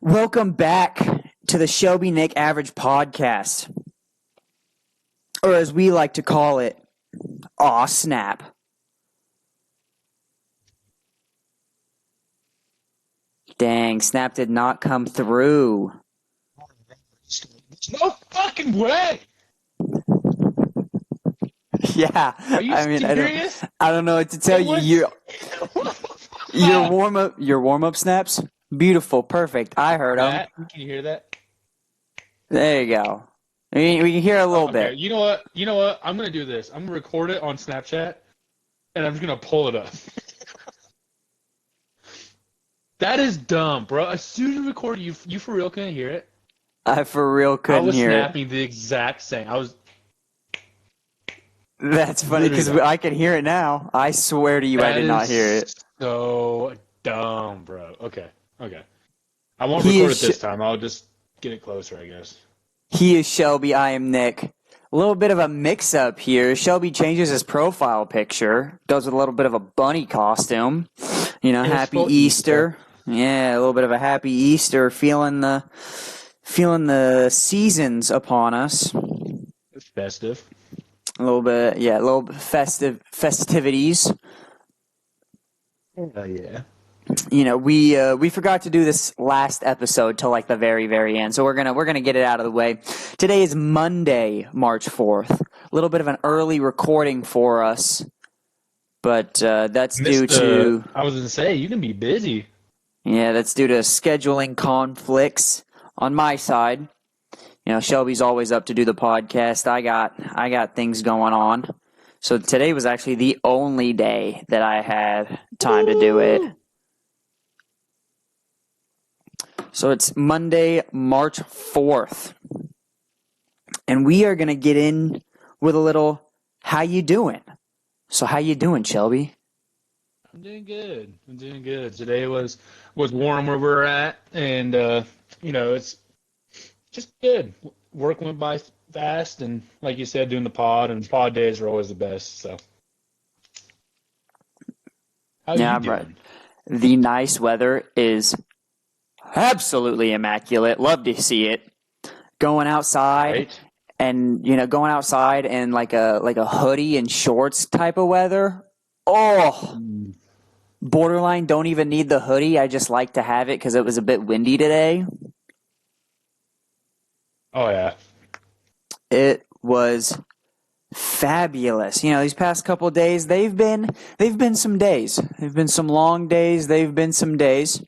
Welcome back to the Shelby Nick Average Podcast, or as we like to call it, Aw Snap. Dang, Snap did not come through. No fucking way! Yeah, Are you serious? I don't know what to tell you. Your warm up snaps, beautiful, perfect. I heard them. Can you hear that? There you go. I mean, we can hear a little bit. You know what? I'm gonna do this. I'm gonna record it on Snapchat, and I'm just gonna pull it up. That is dumb, bro. As soon as you record, you for real couldn't hear it. I for real couldn't hear it. I was snapping the exact same. That's funny because I can hear it now. I swear to you, I did not hear it. So dumb, bro. Okay. I won't record it this time. I'll just get it closer, I guess. He is Shelby. I am Nick. A little bit of a mix-up here. Shelby changes his profile picture. Goes with a little bit of a bunny costume. You know, happy Easter. Yeah, a little bit of a happy Easter. Feeling the seasons upon us. It's festive. A little bit, yeah, a little festivities. Oh yeah. You know, we forgot to do this last episode till like the very, very end, so we're gonna get it out of the way. Today is Monday, March 4th. A little bit of an early recording for us, but that's due to. I was gonna say you can be busy. Yeah, that's due to scheduling conflicts on my side. You know, Shelby's always up to do the podcast. I got things going on. So today was actually the only day that I had time to do it. So it's Monday, March 4th. And we are going to get in with a little, how you doing? So how you doing, Shelby? I'm doing good. Today was warm where we're at, and it's just good. Work went by fast, and like you said, doing the pod, and pod days are always the best. So, how you doing? Right. The nice weather is absolutely immaculate. Love to see it. Going outside, right? And going outside in like a hoodie and shorts type of weather. Oh, borderline. Don't even need the hoodie. I just like to have it because it was a bit windy today. Oh yeah. It was fabulous. You know, these past couple of days, they've been some days. They've been some long days, they've been some days.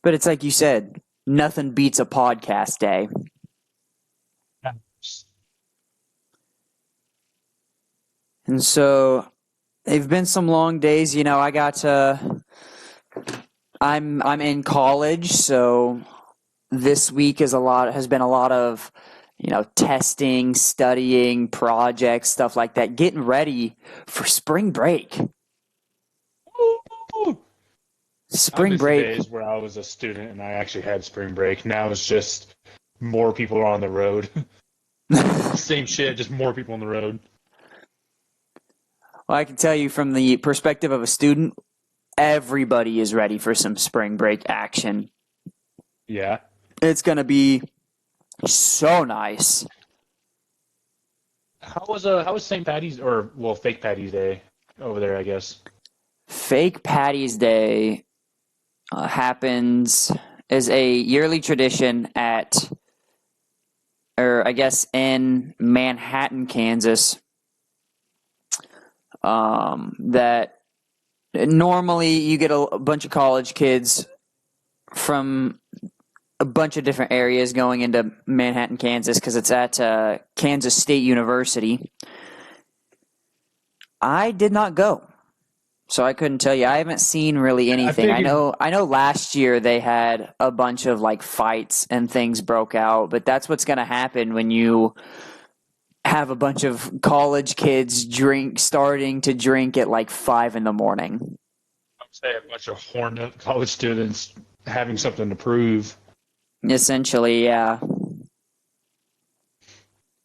But it's like you said, nothing beats a podcast day. And so they've been some long days. You know, I'm in college, so this week has been a lot of, testing, studying, projects, stuff like that, getting ready for spring break. Spring break. Days where I was a student and I actually had spring break. Now it's just more people are on the road. Same shit, just more people on the road. Well, I can tell you from the perspective of a student, everybody is ready for some spring break action. Yeah. It's going to be so nice. How was St. Patty's fake Patty's Day over there, I guess? Fake Patty's Day happens as a yearly tradition in Manhattan, Kansas. That normally you get a bunch of college kids from a bunch of different areas going into Manhattan, Kansas, because it's at Kansas State University. I did not go, so I couldn't tell you. I haven't seen really anything. I know last year they had a bunch of like fights and things broke out, but that's what's going to happen when you have a bunch of college kids starting to drink at like 5 a.m. I would say a bunch of horned up college students having something to prove. Essentially, yeah.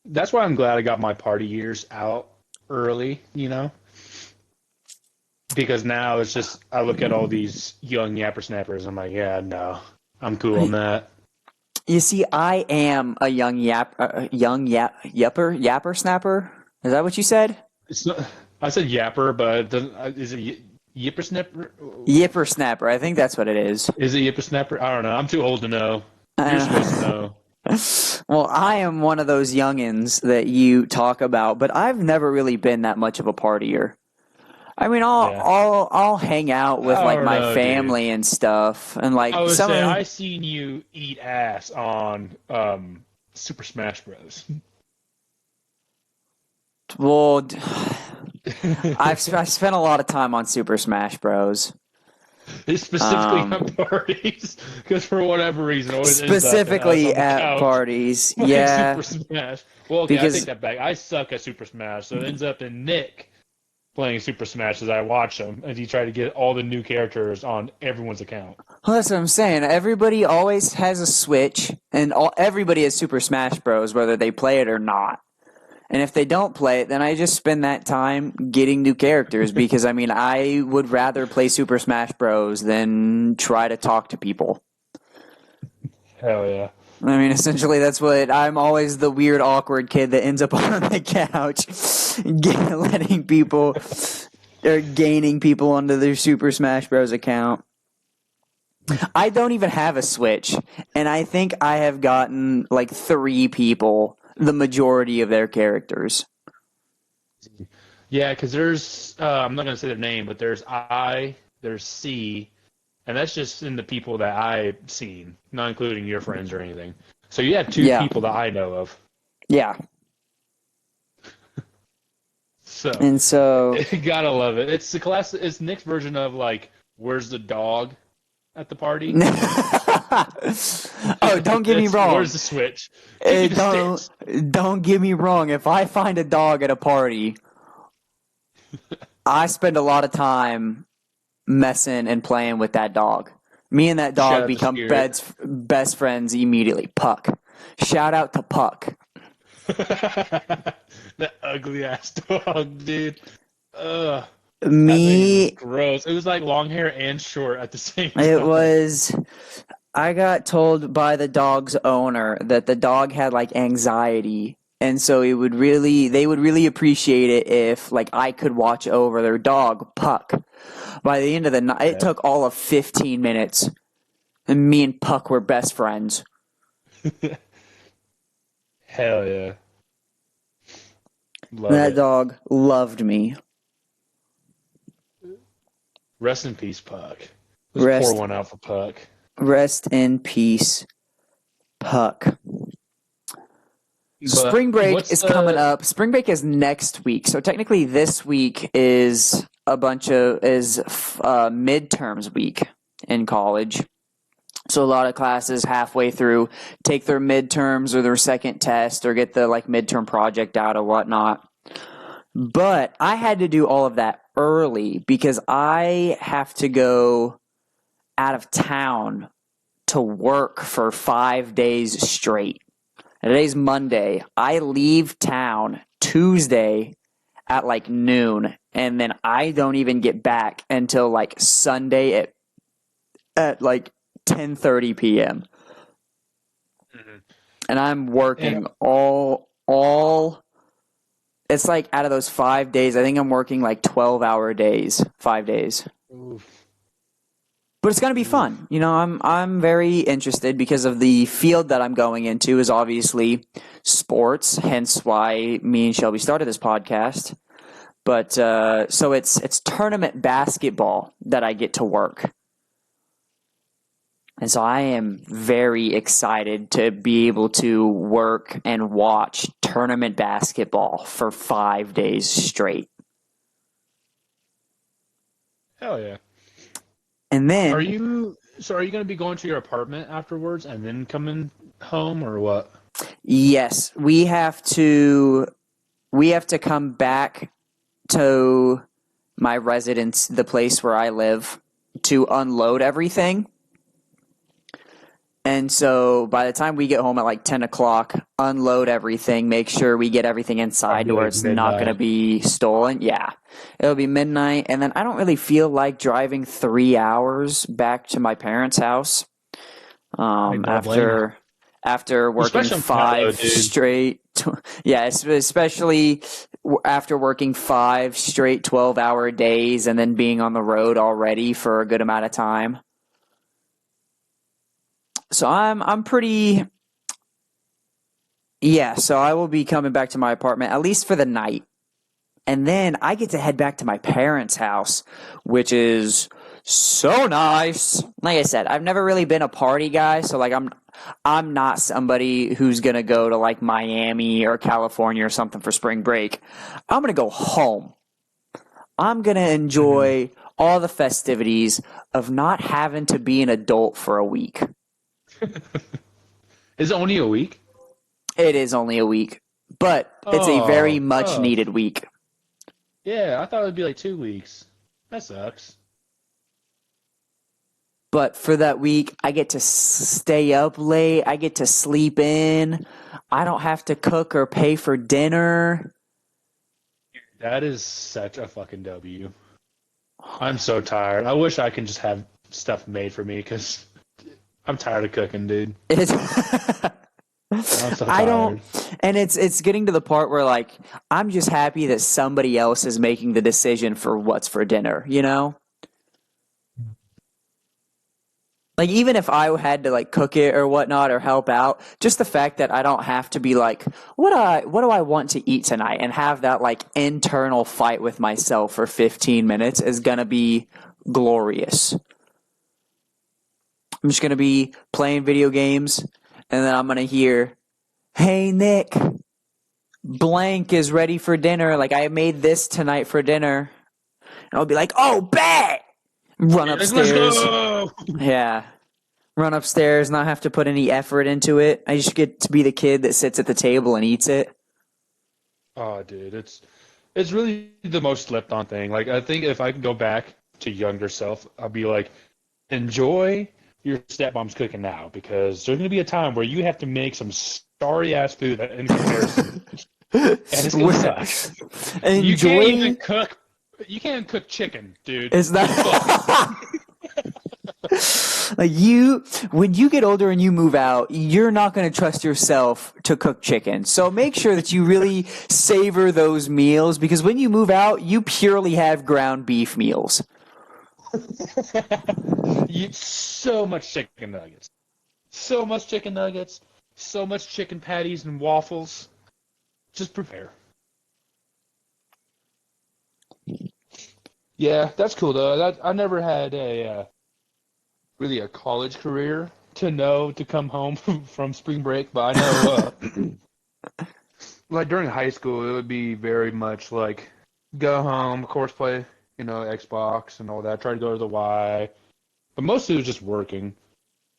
That's why I'm glad I got my party years out early, Because now it's just, I look at all these young yapper snappers, I'm like, yeah, no, I'm cool on that. You see, I am a yapper snapper. Is that what you said? It's not. I said yapper, but it doesn't, is it yipper snapper? Yipper snapper. I think that's what it is. Is it yipper snapper? I don't know. I'm too old to know. You're supposed to Uh, know. well, I am one of those youngins that you talk about, but I've never really been that much of a partier. I mean, Yeah. I'll hang out with I like don't my know, dude. family and stuff, and I like would some say of I seen you eat ass on Super Smash Bros. well, I've spent a lot of time on Super Smash Bros. It's specifically Um, at parties, because for whatever reason, it always ends up in us specifically on the at couch parties, playing yeah, Super Smash. Well, okay, I take because that back. I suck at Super Smash, so it ends up in Nick playing Super Smash as I watch him, as he try to get all the new characters on everyone's account. well, that's what I'm saying. Everybody always has a Switch, and everybody has Super Smash Bros. Whether they play it or not. And if they don't play it, then I just spend that time getting new characters because I mean I would rather play Super Smash Bros. Than try to talk to people. Hell yeah. I mean, essentially, that's what I'm always the weird, awkward kid that ends up on the couch, letting people or gaining people onto their Super Smash Bros. Account. I don't even have a Switch, and I think I have gotten like 3 people the majority of their characters. Yeah, because there's, I'm not going to say their name, but there's I, there's C, and that's just in the people that I've seen, not including your friends or anything. So you have 2 Yeah, people that I know of. yeah, So and so gotta love it. It's the class. It's Nick's version of like, "Where's the dog?" at the party. oh, don't get me It's wrong. where's the switch? Give me the Don't sticks. get me wrong. If I find a dog at a party, I spend a lot of time messing and playing with that dog. Me and that Shout dog out to become Spirit. best friends immediately. Puck. Shout out to Puck. That ugly ass dog, dude. Ugh, that thing was Me, gross. It was like long hair and short at the same it time. was. I got told by the dog's owner that the dog had like anxiety, and so they would really appreciate it if like I could watch over their dog, Puck. By the end of the night, it Yeah. took all of 15 minutes, and me and Puck were best friends. Hell yeah, love That it. dog loved me. Rest in peace, Puck. Let's pour Rest, one out for Puck. rest in peace, Puck. But Spring break what's is coming the? up. Spring break is next week. So technically this week is midterms week in college. So a lot of classes halfway through take their midterms or their second test or get the like midterm project out or whatnot. But I had to do all of that early because I have to go out of town to work for 5 days straight. Today's Monday. I leave town Tuesday at like noon, and then I don't even get back until like Sunday at like 10:30 p.m. Mhm. And I'm And working all it's like out of those 5 days, I think I'm working like 12-hour days, 5 days. oof, But it's going to be oof. fun. You know, I'm very interested because of the field that I'm going into is obviously sports, hence why me and Shelby started this podcast. But so it's tournament basketball that I get to work. And so I am very excited to be able to work and watch tournament basketball for 5 days straight. Hell yeah. And Are then you so are you going to be going to your apartment afterwards and then coming home or what? yes, we have to come back to my residence, the place where I live, to unload everything. And so by the time we get home at like 10 o'clock, unload everything, make sure we get everything inside Probably to where like it's not going to midnight. be stolen. Yeah. It'll be midnight. And then I don't really feel like driving 3 hours back to my parents' house. After working Especially in Canelo, five dude. straight, especially after working 5 straight 12-hour days and then being on the road already for a good amount of time. So I'm pretty, yeah. So I will be coming back to my apartment at least for the night, and then I get to head back to my parents' house, which is so nice. Like I said, I've never really been a party guy, so like I'm not somebody who's gonna go to like Miami or California or something for spring break. I'm gonna go home. I'm gonna enjoy all the festivities of not having to be an adult for a week. Is it only a week? It is only a week, but it's a very much needed week. Yeah, I thought it would be like 2 weeks. That sucks. But for that week, I get to stay up late. I get to sleep in. I don't have to cook or pay for dinner. That is such a fucking W. I'm so tired. I wish I could just have stuff made for me because I'm tired of cooking, dude. It's I'm so tired. I don't, and it's getting to the part where like I'm just happy that somebody else is making the decision for what's for dinner, you know? Like even if I had to like cook it or whatnot or help out, just the fact that I don't have to be like, what do I want to eat tonight and have that like internal fight with myself for 15 minutes is gonna be glorious. I'm just gonna be playing video games and then I'm gonna hear, "Hey Nick, blank is ready for dinner. Like I made this tonight for dinner." And I'll be like, "Oh, bet!" Run upstairs. Let's go! Yeah. Run upstairs, not have to put any effort into it. I just get to be the kid that sits at the table and eats it. Oh, dude, it's really the most slept on thing. Like I think if I could go back to younger self, I'll be like, enjoy your stepmom's cooking now because there's gonna be a time where you have to make some sorry ass food in comparison, and it's gonna suck. You can't even cook. You can't cook chicken, dude. It's not like when you get older and you move out, you're not going to trust yourself to cook chicken. So make sure that you really savor those meals because when you move out, you purely have ground beef meals. So much chicken nuggets. So much chicken nuggets. So much chicken patties and waffles. Just prepare. Yeah, that's cool though. I never had a really a college career to come home from spring break, but I know like during high school it would be very much like go home, of course play, Xbox and all that, try to go to the Y. But mostly it was just working.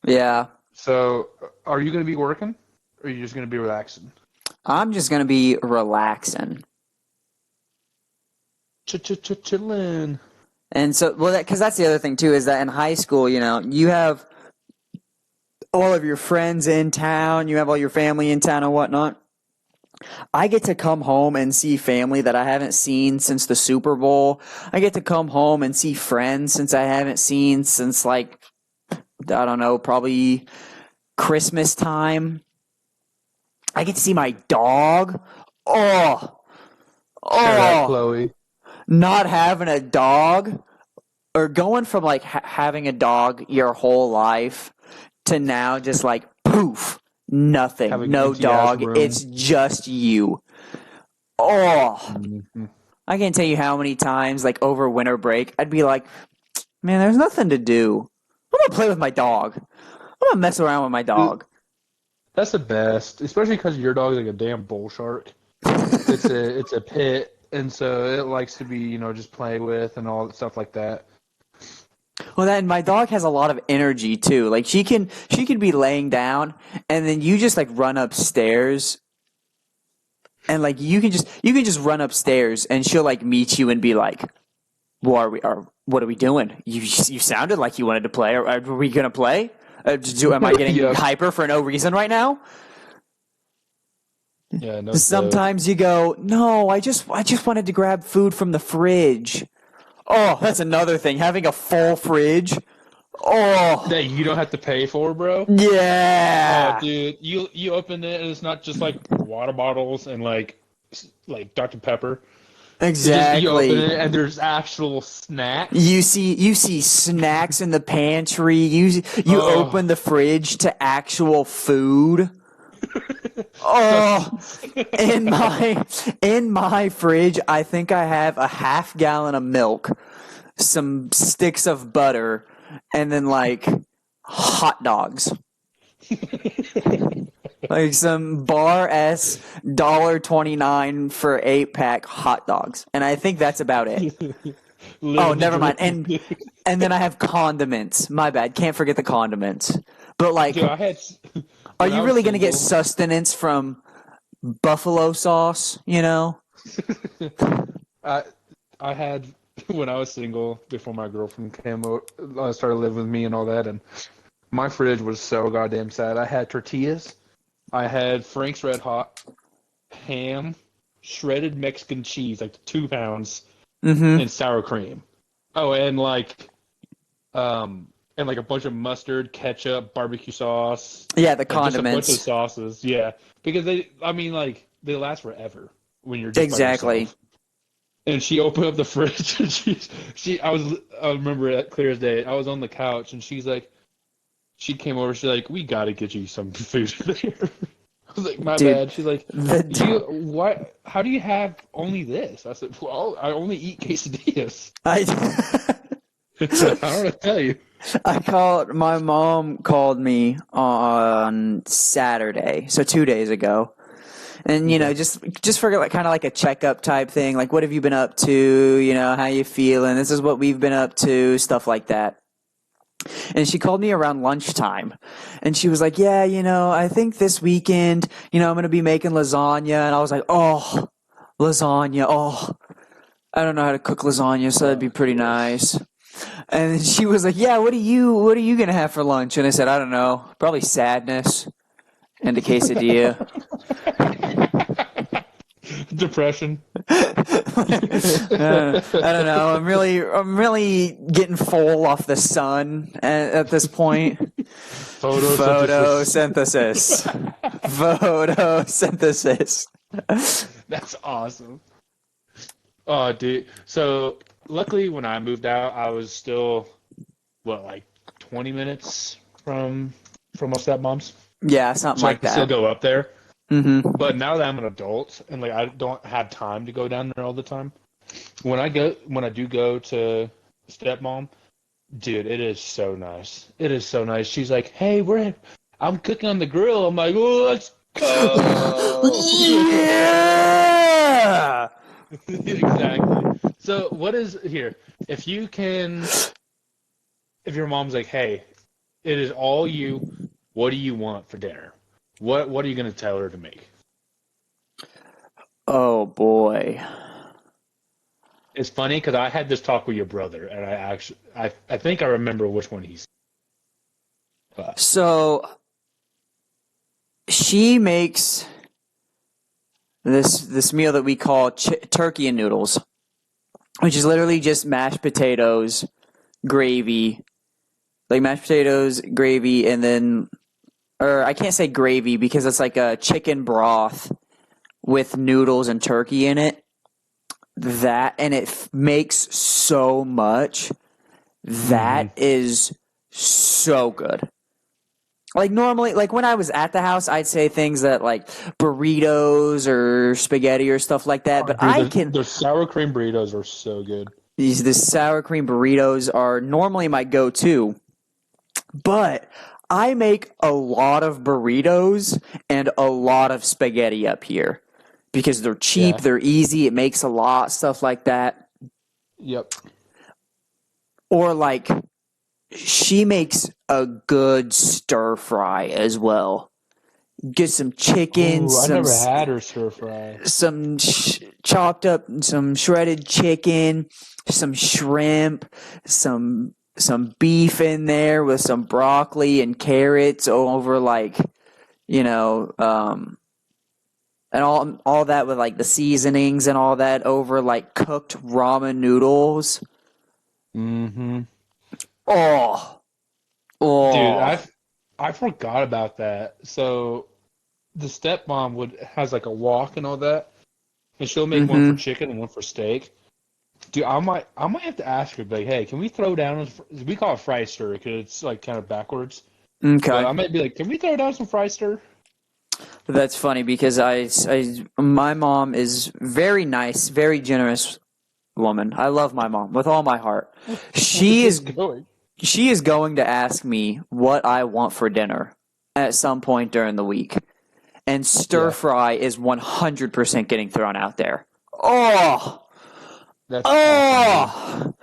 Yeah. So are you gonna be working or are you just gonna be relaxing? I'm just going to be relaxing. Chillin'. And so, well, because that's the other thing too, is that in high school, you have all of your friends in town, you have all your family in town and whatnot. I get to come home and see family that I haven't seen since the Super Bowl. I get to come home and see friends since I haven't seen since like, I don't know, probably Christmas time. I get to see my dog. Oh, Chloe. Not having a dog or going from like having a dog your whole life to now just like poof, nothing, having no dog. room. It's just you. Oh, I can't tell you how many times like over winter break I'd be like, man, there's nothing to do. I'm gonna play with my dog. I'm gonna mess around with my dog. That's the best, especially because your dog's like a damn bull shark. It's a pit, and so it likes to be just play with and all stuff like that. Well, then my dog has a lot of energy too. Like she can be laying down, and then you just like run upstairs, and like you can just run upstairs, and she'll like meet you and be like, "What are we doing? You sounded like you wanted to play. Are we gonna play? Am I getting hyper for no reason right now?" Yeah, no. Sometimes you go, "No, I just wanted to grab food from the fridge." Oh, that's another thing. Having a full fridge. Oh, that you don't have to pay for, bro. Oh, yeah. dude, you open it and it's not just like water bottles and like Dr. Pepper. It's just you open Exactly. it and there's actual snacks. You see snacks in the pantry. You Oh, open the fridge to actual food. that's Oh, in my fridge, I think I have a half gallon of milk, some sticks of butter, and then like hot dogs. Like some bar S $1.29 for 8-pack hot dogs. And I think that's about it. Oh, living the never mind. dream. And then I have condiments. My bad. Can't forget the condiments. But like, Dude, I had are when I you was really gonna get single. sustenance from buffalo sauce, you know? I I had when I was single before my girlfriend came over, started living with me and all that, and my fridge was so goddamn sad. I had tortillas, I had Frank's Red Hot, ham, shredded Mexican cheese, like 2 pounds, Mm-hmm. and sour cream. Oh, and like a bunch of mustard, ketchup, barbecue sauce, Yeah, the like just a bunch of condiments. sauces. Yeah, because I mean, like they last forever when you're just by Exactly. yourself. And she opened up the fridge and I remember it clear as day. I was on the couch and she came over. She's like, we got to get you some food there. I was like, my Dude, bad. She's like, the how do you have only this? I said, well, I only eat quesadillas. I I don't know what to tell you. my mom called me on Saturday, so 2 days ago. And Okay. just for like kind of like a checkup type thing, like what have you been up to? How you feeling? This is what we've been up to, stuff like that. And she called me around lunchtime, and she was like, "Yeah, I think this weekend, I'm gonna be making lasagna." And I was like, "Oh, lasagna! Oh, I don't know how to cook lasagna, so that'd be pretty Yes. nice." And she was like, "Yeah, what are you gonna have for lunch?" And I said, "I don't know, probably sadness and a quesadilla." Depression. I don't know. I'm really getting full off the sun at this point. Photosynthesis. Photosynthesis. Photosynthesis. That's awesome. Oh, dude. So luckily, when I moved out, I was still like 20 minutes from my stepmom's, Yeah, something so I like can still that. go up there. Mm-hmm. But now that I'm an adult and like I don't have time to go down there all the time, when I do go to stepmom, dude, it is so nice. It is so nice. She's like, "Hey, I'm cooking on the grill." I'm like, "Oh, let's go!" Yeah. Exactly. So, what is here? If you can, if your mom's like, "Hey, it is all you. What do you want for dinner?" What are you gonna tell her to make? Oh boy. It's funny because I had this talk with your brother, and I think I remember which one he's. So she makes this meal that we call turkey and noodles, which is literally just mashed potatoes, gravy, like mashed potatoes, gravy, and then, or I can't say gravy because it's like a chicken broth with noodles and turkey in it. That, and it makes so much. Mm-hmm. That is so good. Like normally, like when I was at the house, I'd say things that like burritos or spaghetti or stuff like that. Oh, But dude, I can the sour cream burritos are so good. the sour cream burritos are normally my go-to, but I make a lot of burritos and a lot of spaghetti up here because they're cheap, Yeah. they're easy, it makes a lot, stuff like that. Yep. Or like she makes a good stir fry as well. Get some chicken, Oh, I never had her stir fry. some chopped up, some shredded chicken, some shrimp, some beef in there with some broccoli and carrots over like you know and all that with like the seasonings and all that over like cooked ramen noodles. Mm-hmm. Oh. forgot about that. So the stepmom has like a wok and all that, and she'll make one for Mm-hmm. chicken and one for steak. Dude, I might have to ask her, like, hey, can we throw down? We call it fry stir because it's like kind of backwards. But Okay. I might be like, can we throw down some fry stir? That's funny because my mom is very nice, very generous woman. I love my mom with all my heart. Where's She this is going? she is going to ask me what I want for dinner at some point during the week. And stir Yeah, fry is 100% getting thrown out there. Oh! that's awesome, dude. Oh!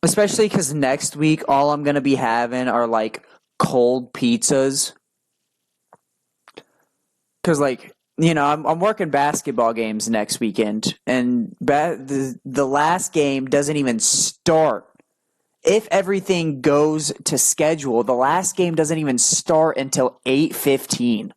Especially because next week, all I'm going to be having are like cold pizzas. Because, like, I'm working basketball games next weekend, and the last game doesn't even start. If everything goes to schedule, the last game doesn't even start until 8:15.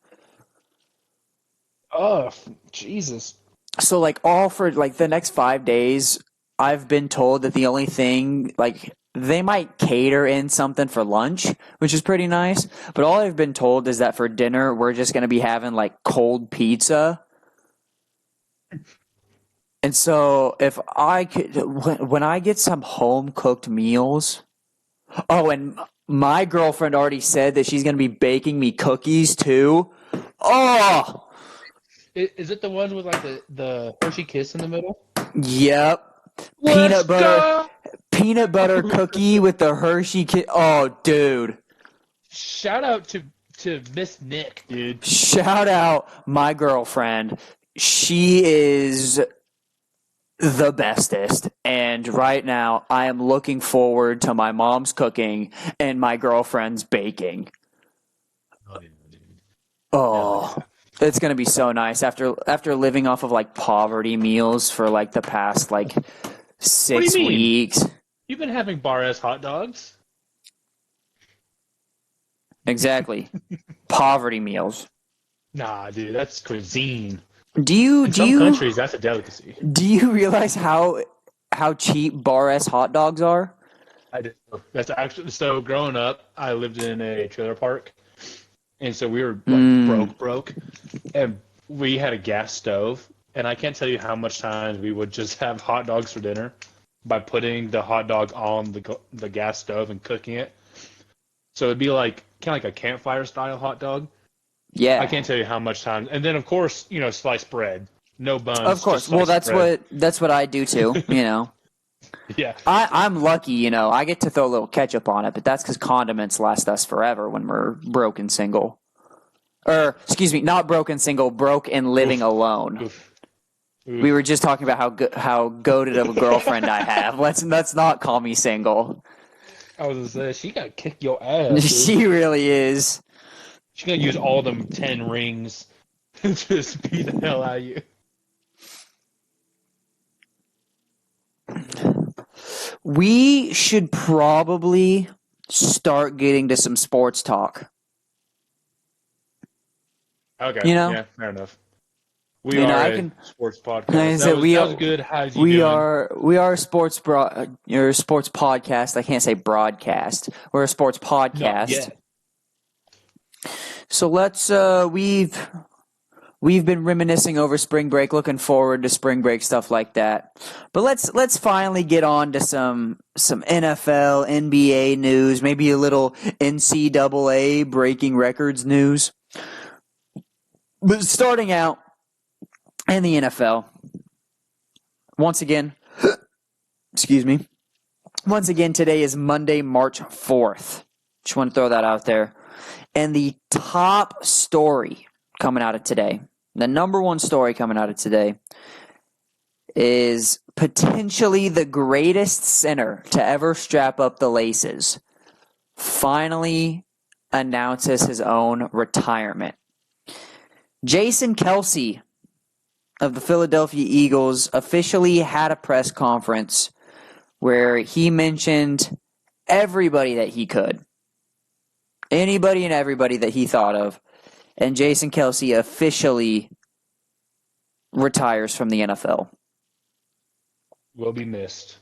Oh, Jesus. So, like, all for like the next 5 days, I've been told that the only thing, like, they might cater in something for lunch, which is pretty nice. But all I've been told is that for dinner, we're just going to be having like cold pizza. And so, if I could, when I get some home cooked meals, oh, and my girlfriend already said that she's going to be baking me cookies too. Oh, Is it the one with like the Hershey Kiss in the middle? yep. Let's Peanut butter go! peanut butter cookie with the Hershey Oh, dude. Shout out to Miss Nick, dude. Shout out my girlfriend. She is the bestest. And right now, I am looking forward to my mom's cooking and my girlfriend's baking. Oh, yeah, dude. Hell Oh, yeah. it's gonna be so nice after living off of like poverty meals for like the past like What do you six mean? weeks. You've been having bar ass hot dogs? Exactly. Poverty meals. Nah, dude, that's cuisine. Do you In do some you countries, that's a delicacy. do you realize how cheap bar S hot dogs are? I do. That's actually so. Growing up, I lived in a trailer park, and so we were like Mm, broke, and we had a gas stove, and I can't tell you how much times we would just have hot dogs for dinner by putting the hot dog on the gas stove and cooking it. So it'd be like kind of like a campfire style hot dog. I yeah. can't tell you how much time. And then of course, sliced bread, no Of buns, just course. Well, sliced bread. that's what I do too. Yeah, I'm lucky. I get to throw a little ketchup on it, but that's because condiments last us forever when we're broke and single. Or, excuse me, not broke and single, broke and living oof, alone. oof, We were oof. just talking about how goated of a girlfriend I have. Let's not call me single. I was gonna say she gotta kick your ass, dude. She really is. She gonna use all them 10 rings to just beat the hell out of you. We should probably start getting to some sports talk. Okay, You know, yeah, fair enough. We are I a can. sports Like I podcast. That said, was that was good. How's you doing? we are a sports or sports podcast. I can't say broadcast. We're a sports Not podcast. yet. So we've been reminiscing over spring break, looking forward to spring break stuff like that. But let's finally get on to some NFL, NBA news, maybe a little NCAA breaking records news. But starting out in the NFL, once again, excuse me. Once again, today is Monday, March 4th. Just want to throw that out there. And the top story coming out of today, the number one story coming out of today, is potentially the greatest center to ever strap up the laces finally announces his own retirement. Jason Kelce of the Philadelphia Eagles officially had a press conference where he mentioned everybody that he could. Anybody and everybody that he thought of. And Jason Kelce officially retires from the NFL. Will be missed.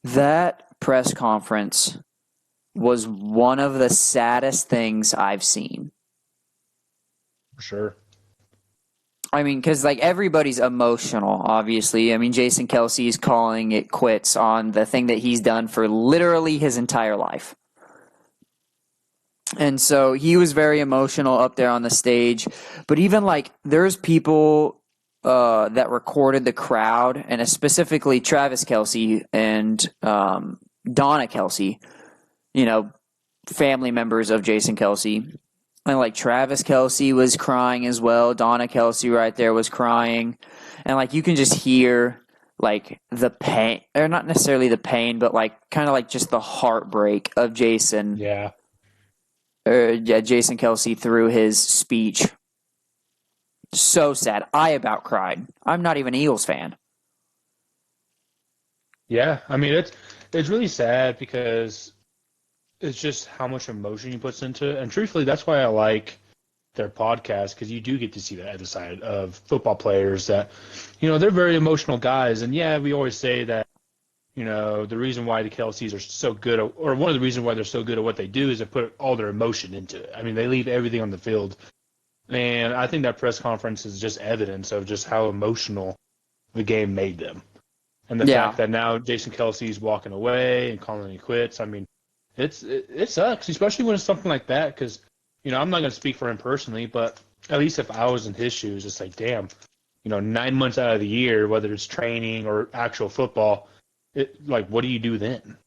That press conference was one of the saddest things I've seen. For sure. I mean, because like everybody's emotional, obviously. I mean, Jason Kelce is calling it quits on the thing that he's done for literally his entire life. And so he was very emotional up there on the stage. But even like there's people that recorded the crowd, and specifically Travis Kelce and Donna Kelce, you know, family members of Jason Kelce. And like Travis Kelce was crying as well. Donna Kelce right there was crying. And like you can just hear like the pain, or not necessarily the pain, but like kind of like just the heartbreak of Jason. Yeah. Jason Kelce through his speech. So sad. I about cried. I'm not even an Eagles fan. Yeah. I mean, it's really sad because it's just how much emotion he puts into it. And truthfully, that's why I like their podcast, because you do get to see the other side of football players that, they're very emotional guys. And yeah, we always say that, the reason why the Kelce's are so good, or one of the reasons why they're so good at what they do is they put all their emotion into it. I mean, they leave everything on the field. And I think that press conference is just evidence of just how emotional the game made them. And the fact that now Jason Kelce's walking away and calling it quits, I mean, it sucks, especially when it's something like that, because, I'm not going to speak for him personally, but at least if I was in his shoes, it's like, damn, 9 months out of the year, whether it's training or actual football, what do you do then?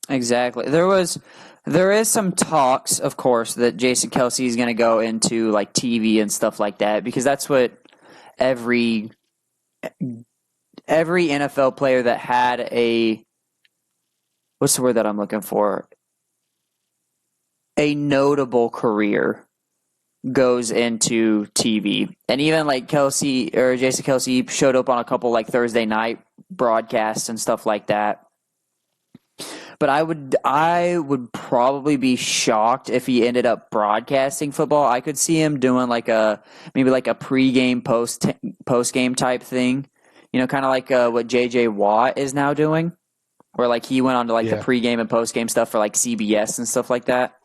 Exactly. There is some talks, of course, that Jason Kelce is going to go into like TV and stuff like that, because that's what every NFL player that had what's the word that I'm looking for? A notable career goes into TV. And even like Kelce or Jason Kelce showed up on a couple like Thursday night broadcasts and stuff like that. But I would probably be shocked if he ended up broadcasting football. I could see him doing maybe like a pregame post game type thing, kind of like what JJ Watt is now doing, where like he went on to like the pregame and postgame stuff for like CBS and stuff like that.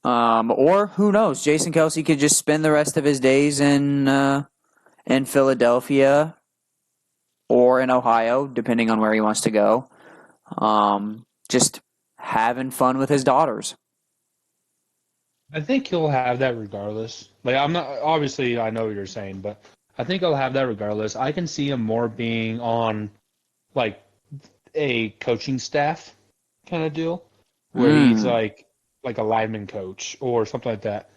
Or who knows? Jason Kelce could just spend the rest of his days in Philadelphia or in Ohio, depending on where he wants to go. Just having fun with his daughters. I think he'll have that regardless. Like, I'm not, obviously I know what you're saying, but I think he'll have that regardless. I can see him more being on like a coaching staff kind of deal, where he's like a lineman coach or something like that.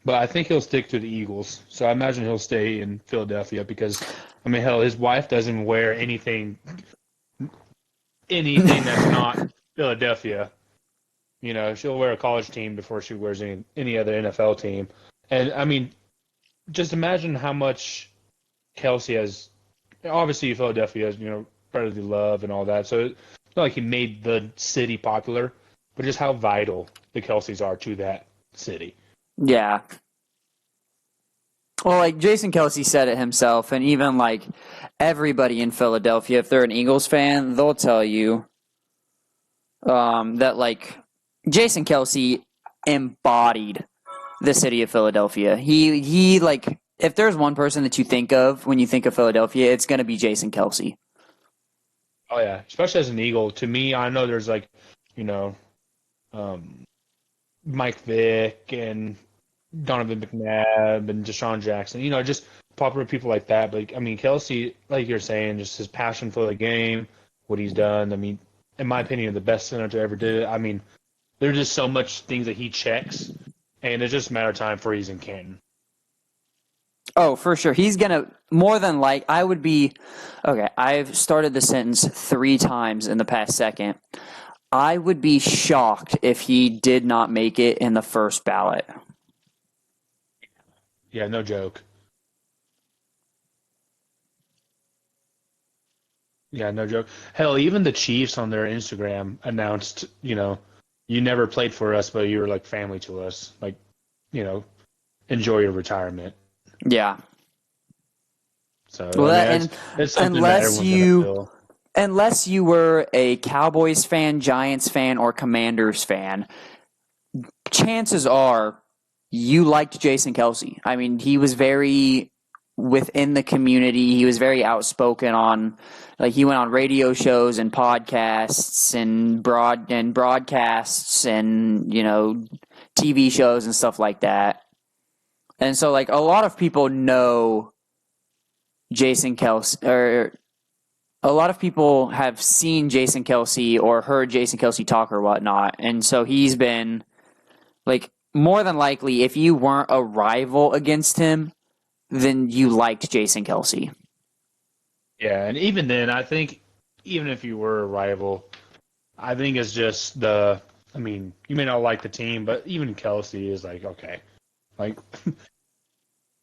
But I think he'll stick to the Eagles. So I imagine he'll stay in Philadelphia because, I mean, hell, his wife doesn't wear anything that's not Philadelphia. She'll wear a college team before she wears any other NFL team. And, I mean, just imagine how much Kelce has. Obviously, Philadelphia has, brotherly love and all that. So it's not like he made the city popular, but just how vital the Kelces are to that city. Yeah. Well, like Jason Kelce said it himself, and even like everybody in Philadelphia, if they're an Eagles fan, they'll tell you that like Jason Kelce embodied the city of Philadelphia. He like, if there's one person that you think of when you think of Philadelphia, it's going to be Jason Kelce. Oh yeah, especially as an Eagle. To me, I know there's like, Mike Vick and Donovan McNabb and Deshaun Jackson, just popular people like that. But I mean, Kelce, like you're saying, just his passion for the game, what he's done. I mean, in my opinion, the best center to ever do it. I mean, there's just so much things that he checks, and it's just a matter of time before he's in Canton. Oh, for sure. He's going to, more than like, I've started the sentence 3 times in the past second. I would be shocked if he did not make it in the first ballot. Yeah, no joke. Yeah, no joke. Hell, even the Chiefs on their Instagram announced, you never played for us, but you were like family to us. Like, enjoy your retirement. Yeah. So, well, I mean, it's something that everyone's going to feel. unless you were a Cowboys fan, Giants fan, or Commanders fan, chances are you liked Jason Kelce. I mean, he was very within the community. He was very outspoken on, like, he went on radio shows and podcasts and broadcasts and, you know, TV shows and stuff like that. And so, like, a lot of people know Jason Kelce, or a lot of people have seen Jason Kelce or heard Jason Kelce talk or whatnot. And so he's been, like, more than likely, if you weren't a rival against him, then you liked Jason Kelce. Yeah, and even then, I think even if you were a rival, I think it's just I mean, you may not like the team, but even Kelce is like, okay. Like,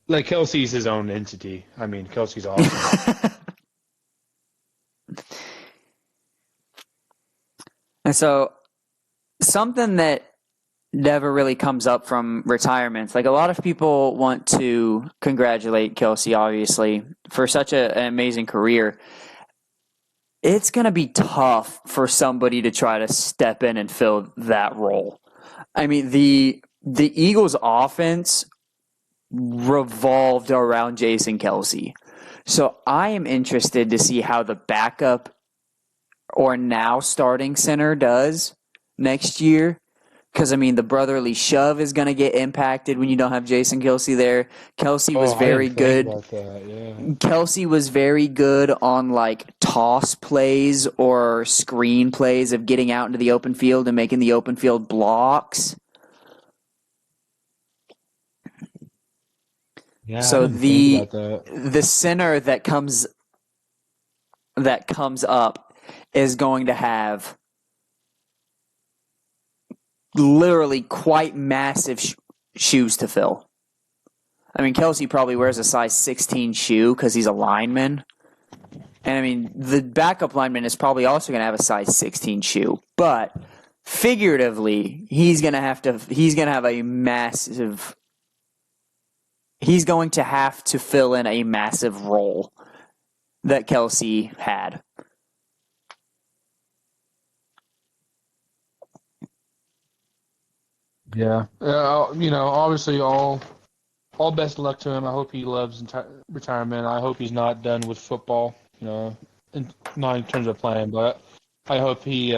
like Kelce's his own entity. I mean, Kelce's awesome. And so something that never really comes up from retirements, like, a lot of people want to congratulate Kelce, obviously, for such an amazing career. It's going to be tough for somebody to try to step in and fill that role. I mean, the Eagles' offense revolved around Jason Kelce. So I am interested to see how the backup or now starting center does next year. Because, I mean, the brotherly shove is going to get impacted when you don't have Jason Kelce there. Kelce was very good. Kelce was very good on, like, toss plays or screen plays of getting out into the open field and making the open field blocks. Yeah, so the center that comes up is going to have literally quite massive shoes to fill. I mean, Kelce probably wears a size 16 shoe because he's a lineman. And, I mean, the backup lineman is probably also going to have a size 16 shoe. But figuratively, he's going to have to fill in a massive role that Kelce had. Yeah. You know, obviously, all best luck to him. I hope he loves retirement. I hope he's not done with football, you know, not in terms of playing, but I hope he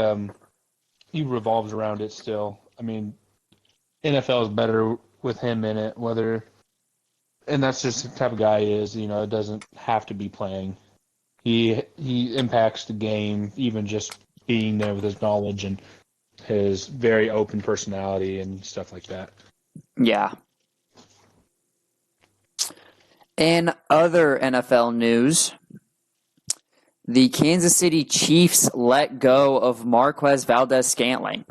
revolves around it still. I mean, NFL is better with him in it, and that's just the type of guy he is. You know, it doesn't have to be playing. He impacts the game, even just being there with his knowledge and his very open personality and stuff like that. Yeah. In other NFL news, the Kansas City Chiefs let go of Marquez Valdes-Scantling.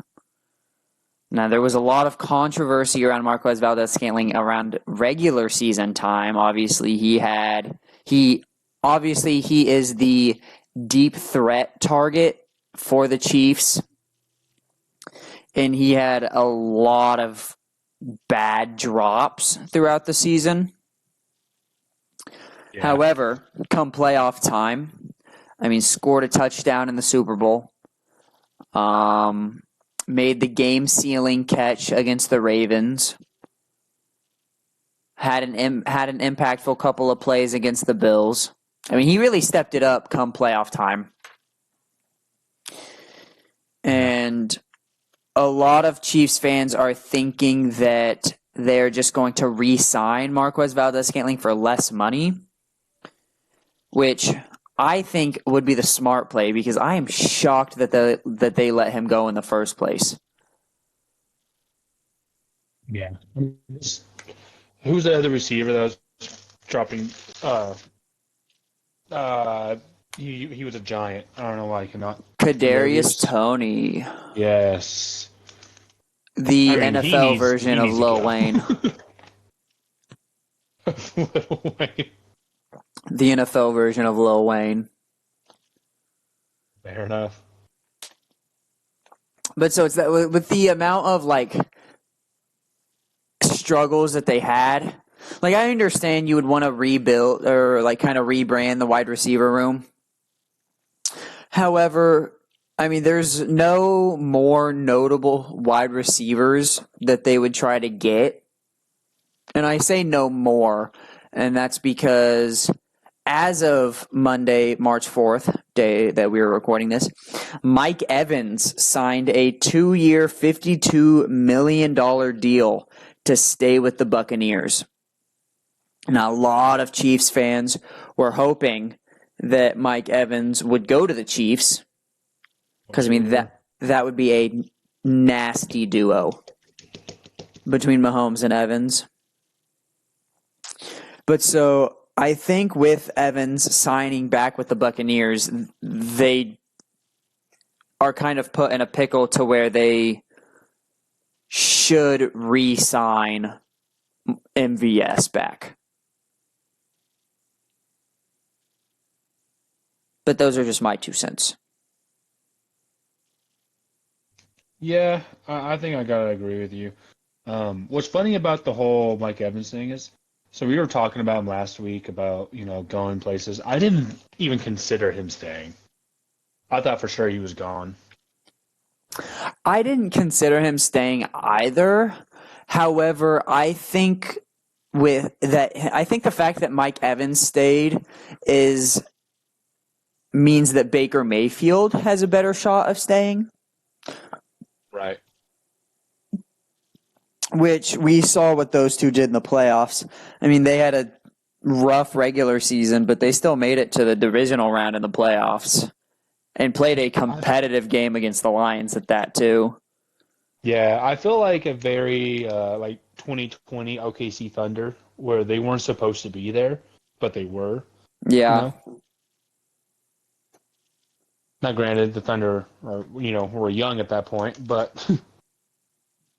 Now, there was a lot of controversy around Marquez Valdes-Scantling around regular season time. Obviously, he is the deep threat target for the Chiefs, and he had a lot of bad drops throughout the season. Yeah. However, come playoff time, I mean, scored a touchdown in the Super Bowl, made the game-sealing catch against the Ravens, had an impactful couple of plays against the Bills. I mean, he really stepped it up come playoff time. And a lot of Chiefs fans are thinking that they're just going to re-sign Marquez Valdes-Scantling for less money, which I think would be the smart play, because I am shocked that they let him go in the first place. Yeah. Who's the other receiver that was dropping? He was a giant. I don't know why he cannot. Kadarius Toney. Yes. The NFL version of Lil Wayne. Lil Wayne. The NFL version of Lil Wayne. Fair enough. But so it's that with the amount of, like, struggles that they had. Like, I understand you would want to rebuild or, like, kind of rebrand the wide receiver room. However, I mean, there's no more notable wide receivers that they would try to get. And I say no more, and that's because as of Monday, March 4th, day that we were recording this, Mike Evans signed a 2-year, $52 million deal to stay with the Buccaneers. Now, a lot of Chiefs fans were hoping that Mike Evans would go to the Chiefs because, I mean, that would be a nasty duo between Mahomes and Evans. But so I think with Evans signing back with the Buccaneers, they are kind of put in a pickle to where they should re-sign MVS back. But those are just my 2 cents. Yeah, I think I gotta agree with you. What's funny about the whole Mike Evans thing is, so we were talking about him last week about, going places. I didn't even consider him staying. I thought for sure he was gone. I didn't consider him staying either. However, I think the fact that Mike Evans stayed means that Baker Mayfield has a better shot of staying. Right. Which we saw what those two did in the playoffs. I mean, they had a rough regular season, but they still made it to the divisional round in the playoffs and played a competitive game against the Lions at that too. Yeah, I feel like a very 2020 OKC Thunder where they weren't supposed to be there, but they were. Yeah. Now, granted, the Thunder were young at that point, but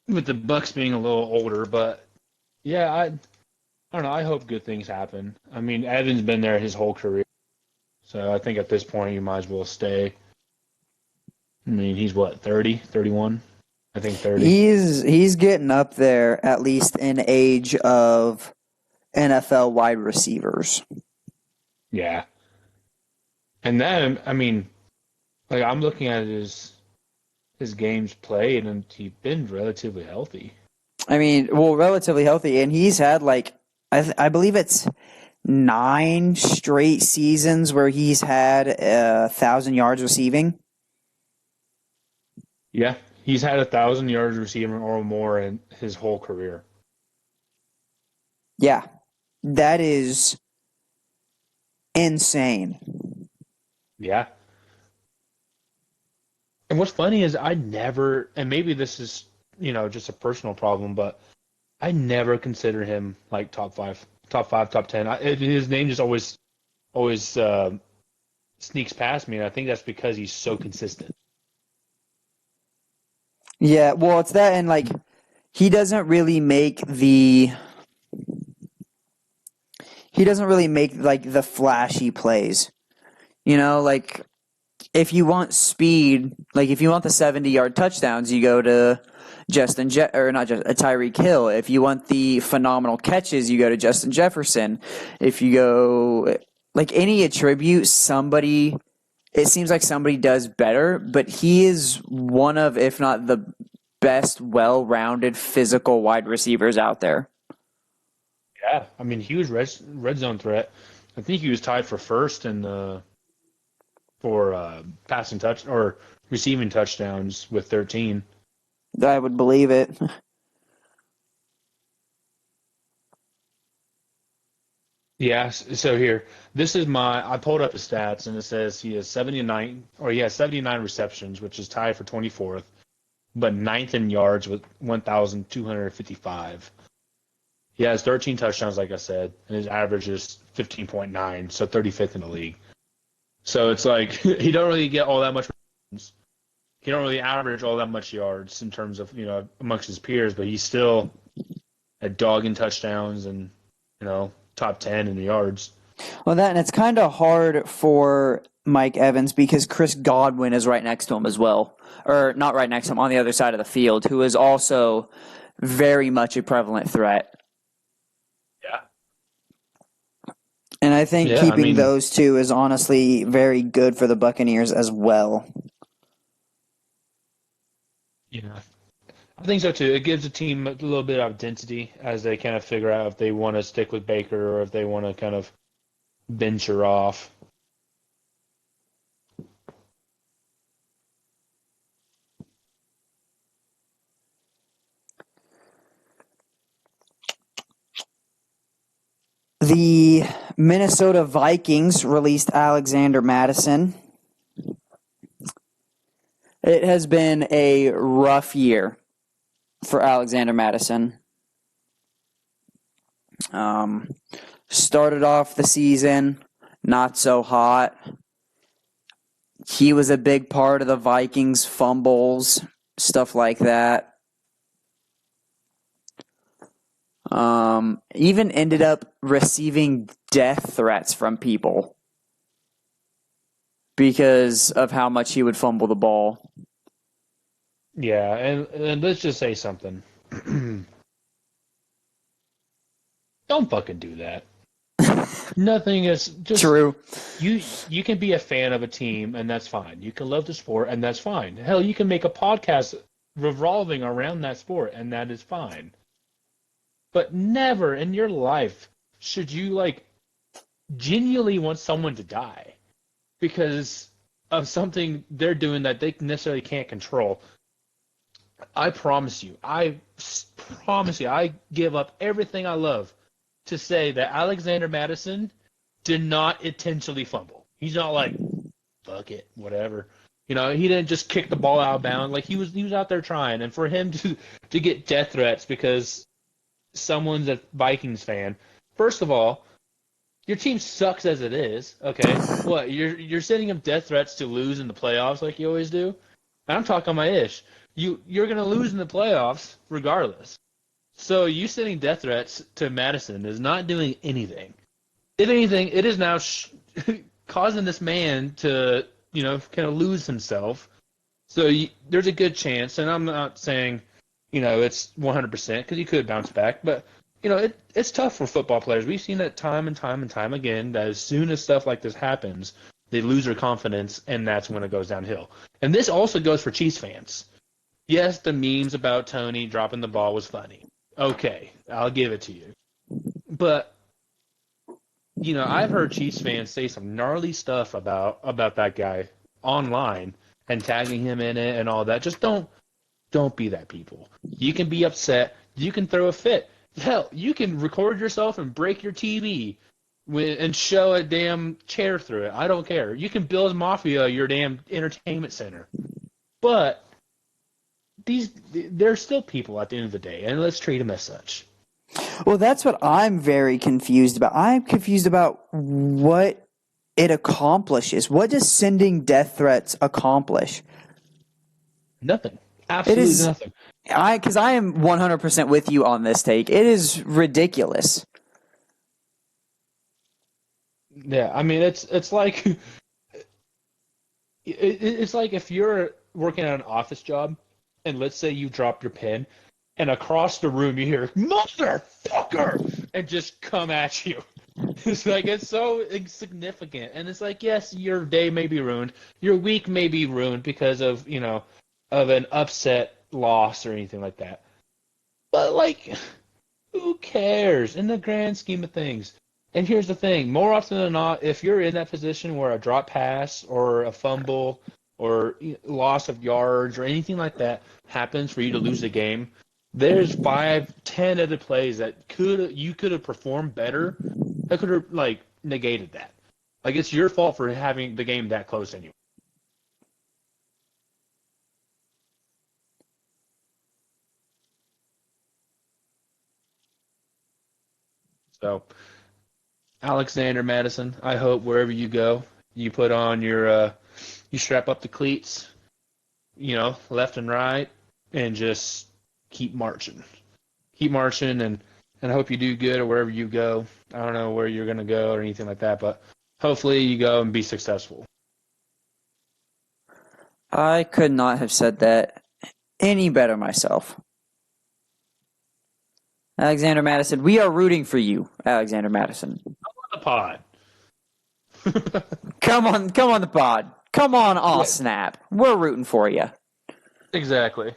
with the Bucks being a little older, but yeah, I don't know. I hope good things happen. I mean, Evan's been there his whole career, so I think at this point you might as well stay. I mean, he's what, 30, 31? I think 30. He's getting up there, at least in age of NFL wide receivers. Yeah. And then, I mean, I'm looking at his games played, and he's been relatively healthy. I mean, well, relatively healthy, and he's had I believe it's 9 straight seasons where he's had 1,000 yards receiving. Yeah, he's had 1,000 yards receiving or more in his whole career. Yeah, that is insane. Yeah. And what's funny is I never, and maybe this is, just a personal problem, but I never consider him like top 5, top 10. His name just always sneaks past me, and I think that's because he's so consistent. Yeah, well, it's that, and he doesn't really make the the flashy plays. If you want speed, if you want the 70-yard touchdowns, you go to Tyreek Hill. If you want the phenomenal catches, you go to Justin Jefferson. If you go any attribute, it seems like somebody does better, but he is one of, if not the best, well-rounded physical wide receivers out there. Yeah, I mean, huge red zone threat. I think he was tied for first for passing touch or receiving touchdowns with 13. I would believe it. Yeah, so here, I pulled up his stats, and it says he has 79 receptions, which is tied for 24th, but 9th in yards with 1,255. He has 13 touchdowns, like I said, and his average is 15.9, so 35th in the league. So it's like he don't really get all that much. He don't really average all that much yards in terms of amongst his peers, but he's still a dog in touchdowns and top 10 in the yards. Well, and it's kind of hard for Mike Evans because Chris Godwin is right next to him as well. Or not right next to him, on the other side of the field, who is also very much a prevalent threat. Yeah. And I think keeping those two is honestly very good for the Buccaneers as well. Yeah, I think so too. It gives the team a little bit of identity as they kind of figure out if they want to stick with Baker or if they want to kind of venture off. The Minnesota Vikings released Alexander Mattison. It has been a rough year for Alexander Mattison. Started off the season not so hot. He was a big part of the Vikings' fumbles, stuff like that. Even ended up receiving death threats from people because of how much he would fumble the ball. Yeah, and let's just say something. Don't fucking do that. Nothing is just true. You can be a fan of a team and that's fine. You can love the sport and that's fine. Hell, you can make a podcast revolving around that sport and that is fine. But never in your life should you genuinely want someone to die because of something they're doing that they necessarily can't control. I promise you, I give up everything I love to say that Alexander Mattison did not intentionally fumble. He's not like, fuck it, whatever. He didn't just kick the ball out of bounds. Like he was out there trying. And for him to get death threats because someone's a Vikings fan, first of all, your team sucks as it is. Okay, what you're sending him death threats to lose in the playoffs like you always do? And I'm talking my ish. You're gonna lose in the playoffs regardless. So you sending death threats to Madison is not doing anything. If anything, it is now causing this man to, kind of lose himself. So there's a good chance, and I'm not saying, it's 100% because he could bounce back, but it's tough for football players. We've seen that time and time and time again that as soon as stuff like this happens, they lose their confidence, and that's when it goes downhill. And this also goes for Chiefs fans. Yes, the memes about Tony dropping the ball was funny. Okay, I'll give it to you. But, I've heard Chiefs fans say some gnarly stuff about that guy online and tagging him in it and all that. Just don't be that people. You can be upset. You can throw a fit. Hell, you can record yourself and break your TV and show a damn chair through it. I don't care. You can build Mafia your damn entertainment center. But they're still people at the end of the day, and let's treat them as such. Well, that's what I'm very confused about. I'm confused about what it accomplishes. What does sending death threats accomplish? Nothing. Absolutely nothing. Because I am 100% with you on this take. It is ridiculous. Yeah, I mean it's like it's like if you're working at an office job, and let's say you drop your pen, and across the room you hear "motherfucker" and just come at you. It's like it's so insignificant, and it's like yes, your day may be ruined, your week may be ruined because of of an upset loss or anything like that. But who cares in the grand scheme of things? And here's the thing: more often than not, if you're in that position where a drop pass or a fumble or loss of yards or anything like that happens for you to lose the game, there's 5, 10 other plays that you could have performed better that could have negated that. It's your fault for having the game that close anyway. So, Alexander Mattison, I hope wherever you go, you put on you strap up the cleats, left and right, and just keep marching. Keep marching, and I hope you do good or wherever you go. I don't know where you're going to go or anything like that, but hopefully you go and be successful. I could not have said that any better myself. Alexander Mattison, we are rooting for you, Alexander Mattison. I'm on the pod. Come on the pod. Come on, Yeah, Snap. We're rooting for you. exactly.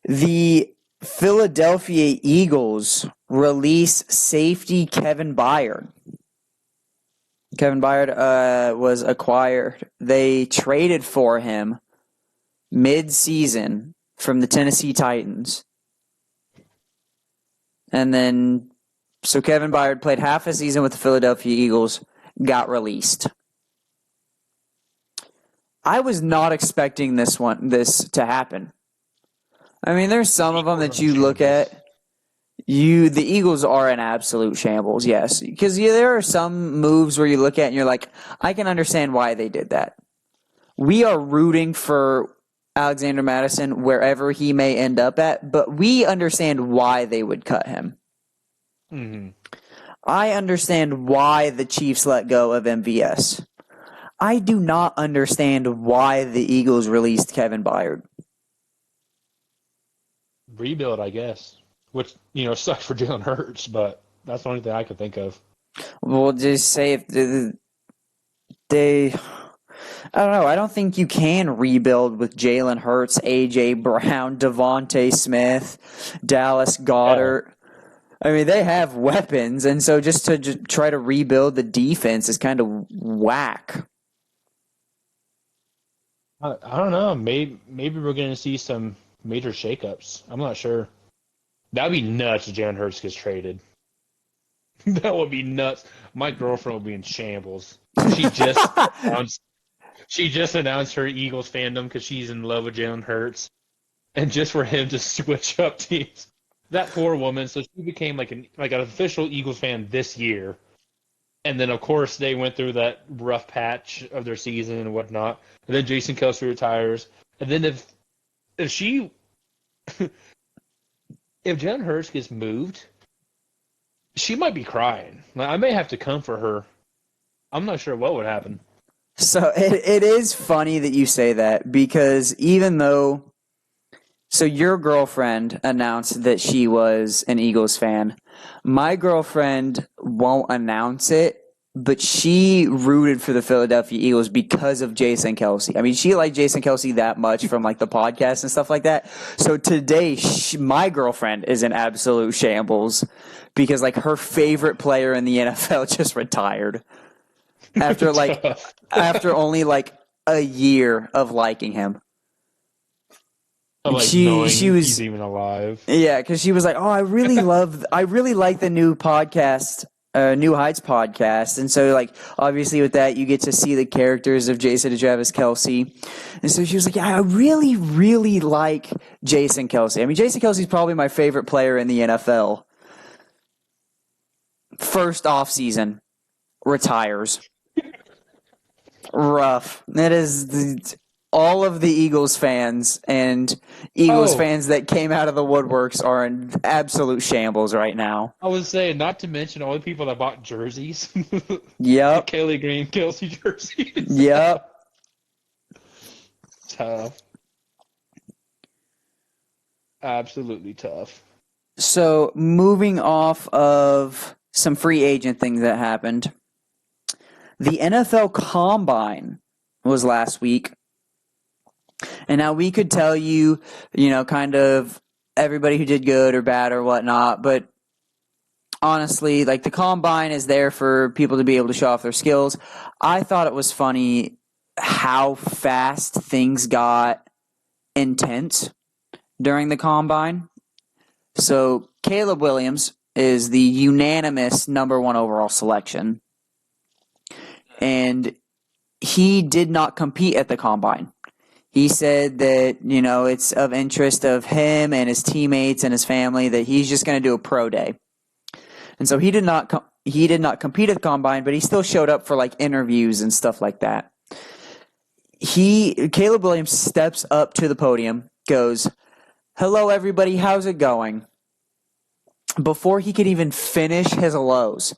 The Philadelphia Eagles release safety Kevin Byard. Kevin Byard was acquired. They traded for him mid-season from the Tennessee Titans. And then, so Kevin Byard played half a season with the Philadelphia Eagles, got released. I was not expecting this to happen. I mean, there's some of them that you look at. The Eagles are an absolute shambles, yes. Because there are some moves where you look at and you're like, I can understand why they did that. We are rooting for Alexander Mattison wherever he may end up at, but we understand why they would cut him. Mm-hmm. I understand why the Chiefs let go of MVS. I do not understand why the Eagles released Kevin Byard. Rebuild, I guess. Which, sucks for Jalen Hurts, but that's the only thing I could think of. We'll just say if they I don't know. I don't think you can rebuild with Jalen Hurts, A.J. Brown, Devontae Smith, Dallas Goedert. I mean, they have weapons, and so just to try to rebuild the defense is kind of whack. I don't know. Maybe we're going to see some major shakeups. I'm not sure. That would be nuts if Jalen Hurts gets traded. That would be nuts. My girlfriend would be in shambles. She just announced her Eagles fandom because she's in love with Jalen Hurts, and just for him to switch up teams. That poor woman. So she became like an official Eagles fan this year, and then of course they went through that rough patch of their season and whatnot. And then Jason Kelce retires, and then if she if Jalen Hurts gets moved, she might be crying. Like, I may have to come for her. I'm not sure what would happen. So it is funny that you say that because even though, so your girlfriend announced that she was an Eagles fan. My girlfriend won't announce it, but she rooted for the Philadelphia Eagles because of Jason Kelce. I mean, she liked Jason Kelce that much from like the podcast and stuff like that. So today, my girlfriend is in absolute shambles because like her favorite player in the NFL just retired after only like a year of liking him. Like she knowing was he's even alive. Yeah, because she was like, "Oh, I really like the new podcast, New Heights podcast," and so like obviously with that you get to see the characters of Jason and Travis Kelce, and so she was like, "Yeah, I really, really like Jason Kelce. I mean, Jason Kelce's probably my favorite player in the NFL." First off season, retires. Rough. It is all of the Eagles fans and Eagles fans that came out of the woodworks are in absolute shambles right now. I was saying, not to mention all the people that bought jerseys. Yep. Kelly Green, Kelce jerseys. Yep. Tough. Absolutely tough. So moving off of some free agent things that happened, the NFL Combine was last week. And now we could tell you, kind of everybody who did good or bad or whatnot, but honestly, like the Combine is there for people to be able to show off their skills. I thought it was funny how fast things got intense during the Combine. So Caleb Williams is the unanimous number 1 overall selection. And he did not compete at the Combine. He said that, it's of interest of him and his teammates and his family that he's just going to do a pro day. And so he did not compete at the Combine, but he still showed up for like interviews and stuff like that. Caleb Williams steps up to the podium, goes, "Hello everybody, how's it going?" Before he could even finish his hellos,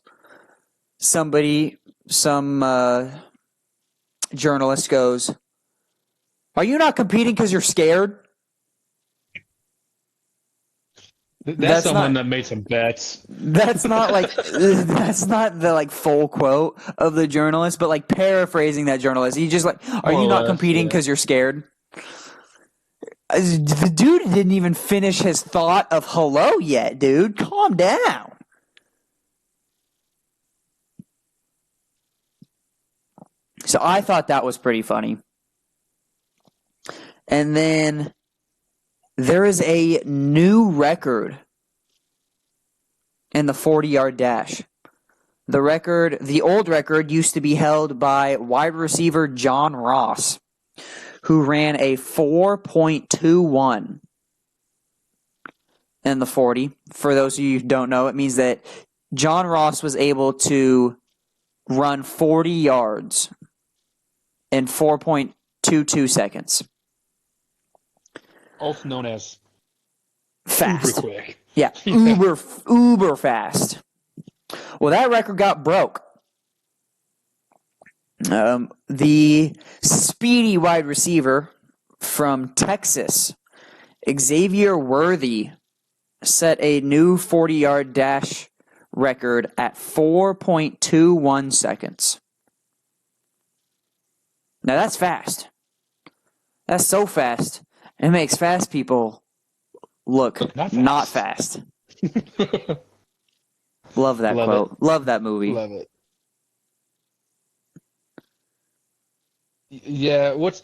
some journalist goes, "Are you not competing because you're scared?" That's someone that made some bets. That's not that's not the like full quote of the journalist, but like paraphrasing that journalist. He just like, are More you or not less, competing because you're scared? The dude didn't even finish his thought of hello yet, dude. Calm down. So I thought that was pretty funny. And then there is a new record in the 40-yard dash. The old record used to be held by wide receiver John Ross, who ran a 4.21 in the 40. For those of you who don't know, it means that John Ross was able to run 40 yards in 4.22 seconds. Also known as fast. Uber quick. Yeah, uber fast. Well, that record got broke. The speedy wide receiver from Texas, Xavier Worthy, set a new 40-yard dash record at 4.21 seconds. Now that's fast. That's so fast. It makes fast people look not fast. Love that quote. Love that movie. Love it. Yeah, what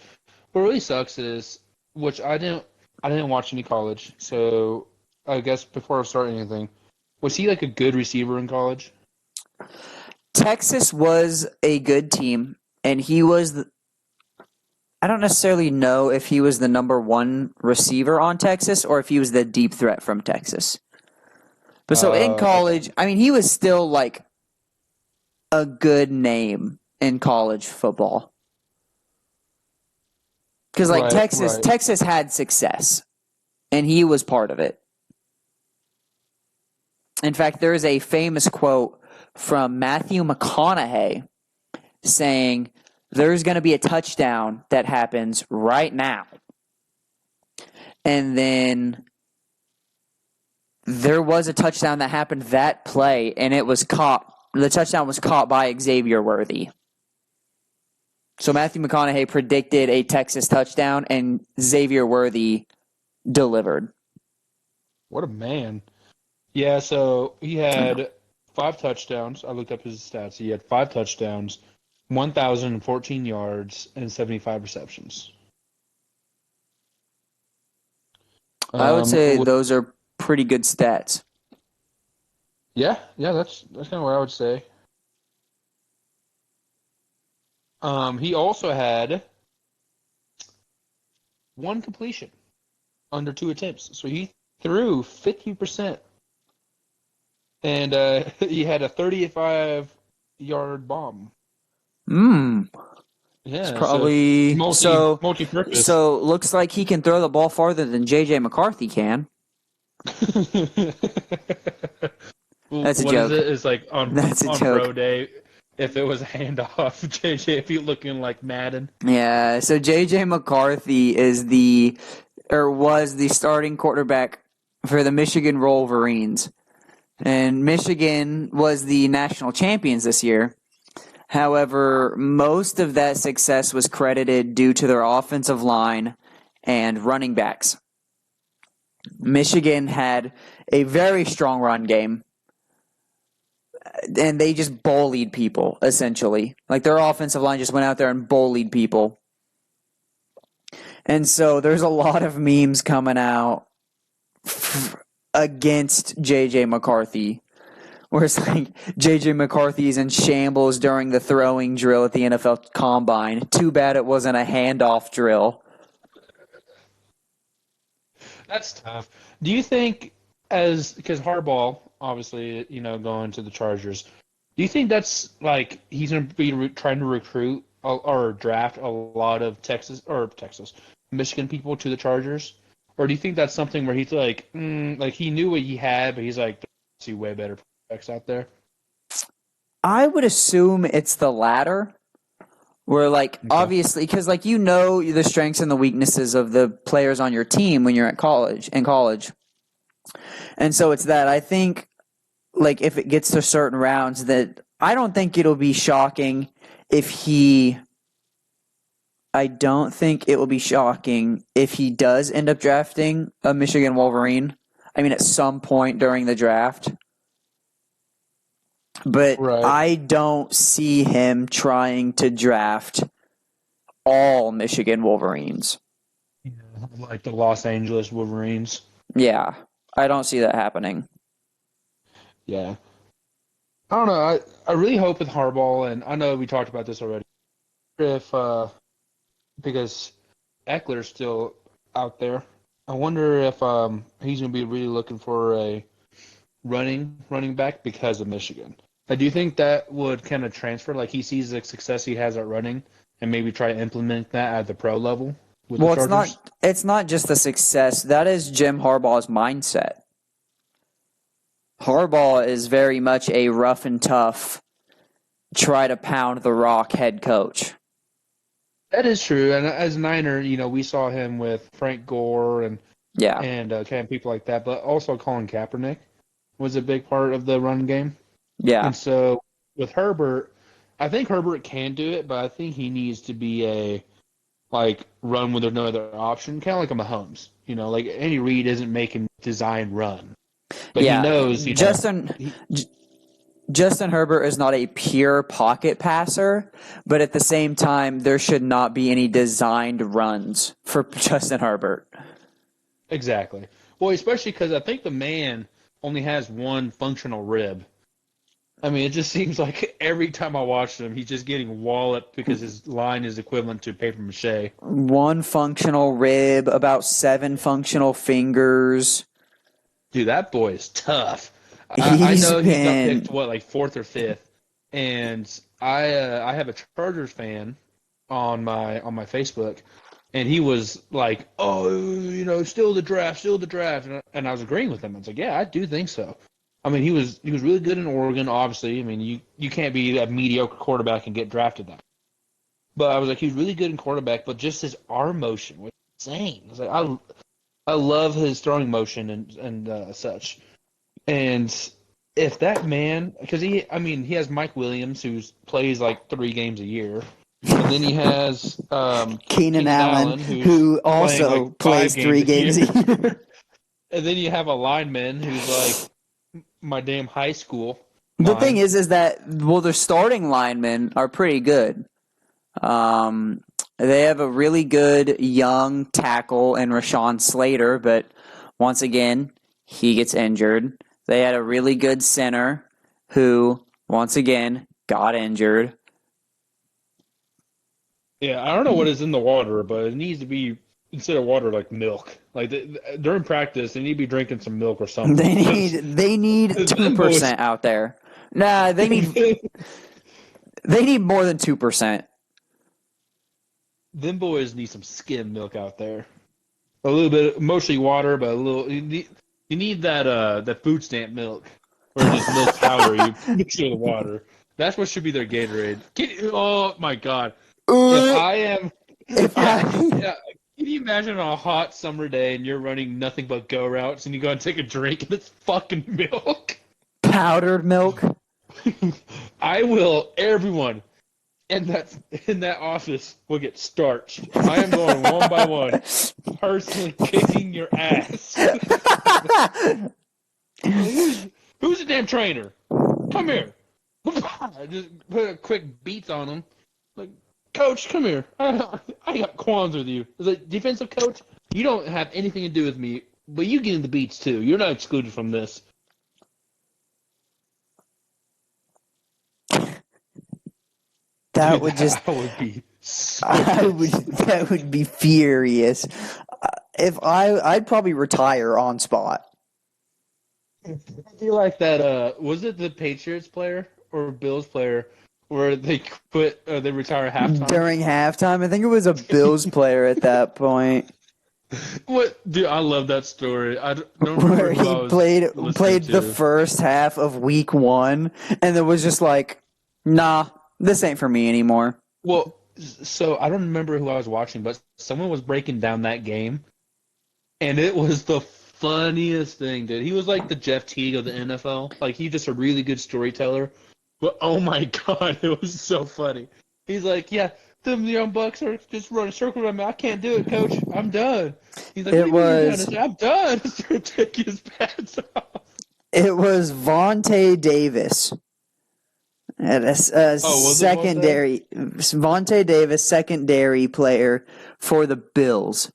really sucks is, which I didn't watch any college, so I guess before I start anything, was he like a good receiver in college? Texas was a good team, and he was I don't necessarily know if he was the number one receiver on Texas or if he was the deep threat from Texas. But so in college, I mean, he was still like a good name in college football. Because like Texas had success, and he was part of it. In fact, there is a famous quote from Matthew McConaughey saying, there's going to be a touchdown that happens right now. And then there was a touchdown that happened that play, and it was caught. The touchdown was caught by Xavier Worthy. So Matthew McConaughey predicted a Texas touchdown, and Xavier Worthy delivered. What a man. Yeah, so he had 5 touchdowns. I looked up his stats. He had 5 touchdowns, 1,014 yards, and 75 receptions. I would say those are pretty good stats. Yeah, that's kind of what I would say. He also had 1 completion under 2 attempts, so he threw 50%, and he had a 35-yard bomb. Yeah, it's probably multi-purpose. So looks like he can throw the ball farther than J.J. McCarthy can. That's a joke. It's like on pro day, if it was a handoff, J.J. be looking like Madden. Yeah, so J.J. McCarthy was the starting quarterback for the Michigan Wolverines. And Michigan was the national champions this year. However, most of that success was credited due to their offensive line and running backs. Michigan had a very strong run game, and they just bullied people, essentially. Like, their offensive line just went out there and bullied people. And so there's a lot of memes coming out against J.J. McCarthy, where it's like J.J. McCarthy's in shambles during the throwing drill at the NFL Combine. Too bad it wasn't a handoff drill. That's tough. Do you think, because Harbaugh, obviously, going to the Chargers, do you think that's like he's going to be trying to recruit or draft a lot of Michigan people to the Chargers? Or do you think that's something where he's like he knew what he had, but he's like, see way better prospects out there? I would assume it's the latter. Where, obviously, because, the strengths and the weaknesses of the players on your team when you're in college. And so it's that. I think, like, if it gets to certain rounds, that I don't think it'll be shocking if he. I don't think it will be shocking if he does end up drafting a Michigan Wolverine. I mean, at some point during the draft. But Right. I don't see him trying to draft all Michigan Wolverines. Yeah, like the Los Angeles Wolverines. Yeah, I don't see that happening. Yeah. I don't know. I really hope with Harbaugh, and I know we talked about this already. If because Eckler's still out there, I wonder if he's going to be really looking for a running back because of Michigan. I do think that would kind of transfer. Like he sees the success he has at running, and maybe try to implement that at the pro level with the Well, Chargers. it's not just the success. That is Jim Harbaugh's mindset. Harbaugh is very much a rough and tough, try to pound the rock head coach. That is true, and as Niner, we saw him with Frank Gore and Yeah, kind of people like that, but also Colin Kaepernick was a big part of the run game. yeah, And so with Herbert, I think Herbert can do it, but I think he needs to be a run when there's no other option, kind of like a Mahomes. Like Andy Reid isn't making design run, but he yeah. knows. Justin Herbert is not a pure pocket passer, but at the same time, there should not be any designed runs for Justin Herbert. Exactly. Well, especially because I think the man only has one functional rib. I mean, it just seems like every time I watch him, he's just getting walloped because his line is equivalent to paper mache. One functional rib, about 7 functional fingers. Dude, that boy is tough. I He's know he got been. picked, like fourth or fifth, and I have a Chargers fan on my Facebook, and he was like, "Oh, still the draft, and I was agreeing with him. I was like, "Yeah, I do think so." I mean, he was really good in Oregon, obviously. I mean, you can't be a mediocre quarterback and get drafted that. But I was like, he was really good in quarterback, but just his arm motion was insane. I was like, I love his throwing motion and such. And if that man, because he has Mike Williams who plays like 3 games a year, and then he has Keenan Allen, who's who playing also like plays 3 5 games games a a year, year. and then you have a lineman who's like my damn high school The thing line. is that, well, their starting linemen are pretty good. Um, they have a really good young tackle in Rashawn Slater, but once again, he gets injured. They had a really good center who, once again, got injured. Yeah, I don't know what is in the water, but it needs to be instead of water like milk. Like during practice, they need to be drinking some milk or something. They need Them boys, 2% out there. Nah, they need more than 2%. them boys need some skim milk out there. A little bit, mostly water, but a little. You need that food stamp milk, or just milk powder. You mix it with water. That's what should be their Gatorade. Oh my God! If I am, If yeah, I yeah. Can you imagine on a hot summer day and you're running nothing but go routes and you go and take a drink and it's fucking milk? powdered milk, I will. Everyone in that office will get starched. I am going one by one, personally kicking your ass. Who's the damn trainer? Come here. Just put a quick beats on him. Like, coach, come here. I got qualms with you. It's like, defensive coach, you don't have anything to do with me, but you get in the beats too. You're not excluded from this. that Dude, would just that would be so that would be furious. If I'd probably retire on spot. I feel like that. Was it the Patriots player or Bills player where they quit? They retire halftime. During halftime, I think it was a Bills player at that point What, dude? I love that story. I don't remember where who I he was played listening the to. first half of week 1 and it was just like, nah, this ain't for me anymore. Well, so I don't remember who I was watching, but someone was breaking down that game, and it was the funniest thing, dude. He was like the Jeff Teague of the NFL. Like, he's just a really good storyteller. But oh my God, it was so funny. He's like, yeah, them young bucks are just running circles around me. I can't do it, coach. I'm done. He's like, what do you mean you're done? I said, I'm done. Start taking his pads off. It was Vontae Davis. At a secondary, Vontae Davis, secondary player for the Bills.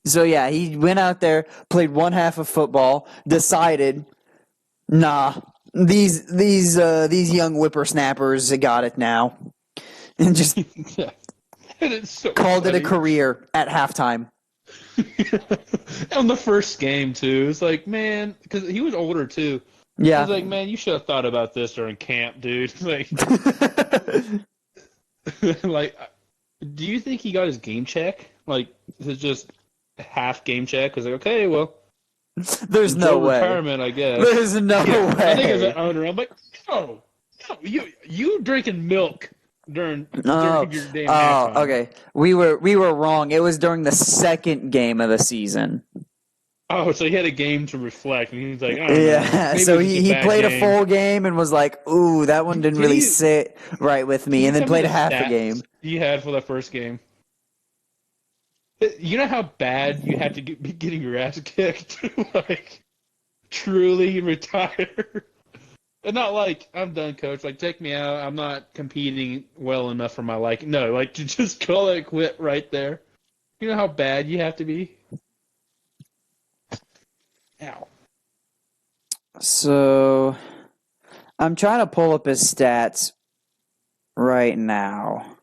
So yeah, he went out there, played one half of football, decided, nah, these young whippersnappers got it now, and just so called funny. it a career at halftime. On the first game too, it's like, man, because he was older too. Yeah, he's like, man, you should have thought about this during camp, dude. Like, like, do you think he got his game check? Like, it's just half game check? Because like, okay, well, there's no way. Retirement, I guess. There's no way. I think as an owner, I'm like, no, you drinking milk during your damn halftime. Okay. We were wrong. It was during the second game of the season. Oh, so he had a game to reflect, and he was like, I don't know. So he played a full game and was like, ooh, that one didn't really sit right with me, and then played a half a game. He had for the first game. You know how bad you had to be getting your ass kicked to, like, truly retire? And not like, I'm done, coach. Like, take me out. I'm not competing well enough for my liking. No, like, to just call it quit right there. You know how bad you have to be? Ow. So, I'm trying to pull up his stats right now.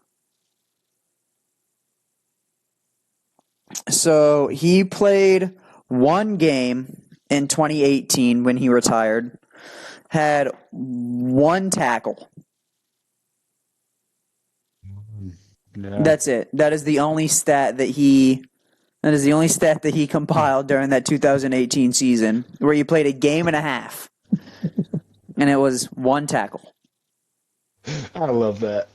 So, he played one game in 2018 when he retired, had one tackle. No. That's it. That is the only stat that he compiled during that 2018 season, where he played a game and a half, and it was one tackle. I love that.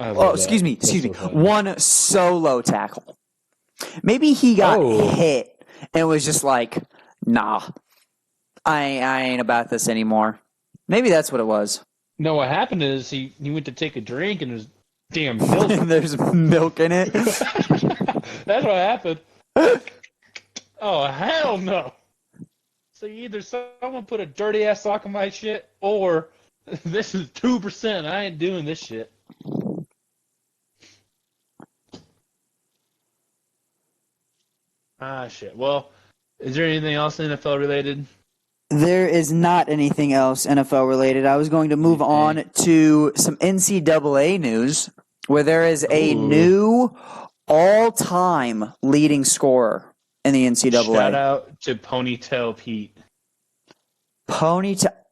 Excuse me. One solo tackle. Maybe he got hit and was just like, nah, I ain't about this anymore. Maybe that's what it was. No, what happened is he went to take a drink and there's damn milk. There's milk in it. That's what happened. Oh, hell no. So either someone put a dirty ass sock in my shit, or this is 2%. I ain't doing this shit. Ah, shit. Well, is there anything else NFL related? There is not anything else NFL related. I was going to move on to some NCAA news, where there is a new all-time leading scorer in the NCAA. Shout out to Ponytail Pete.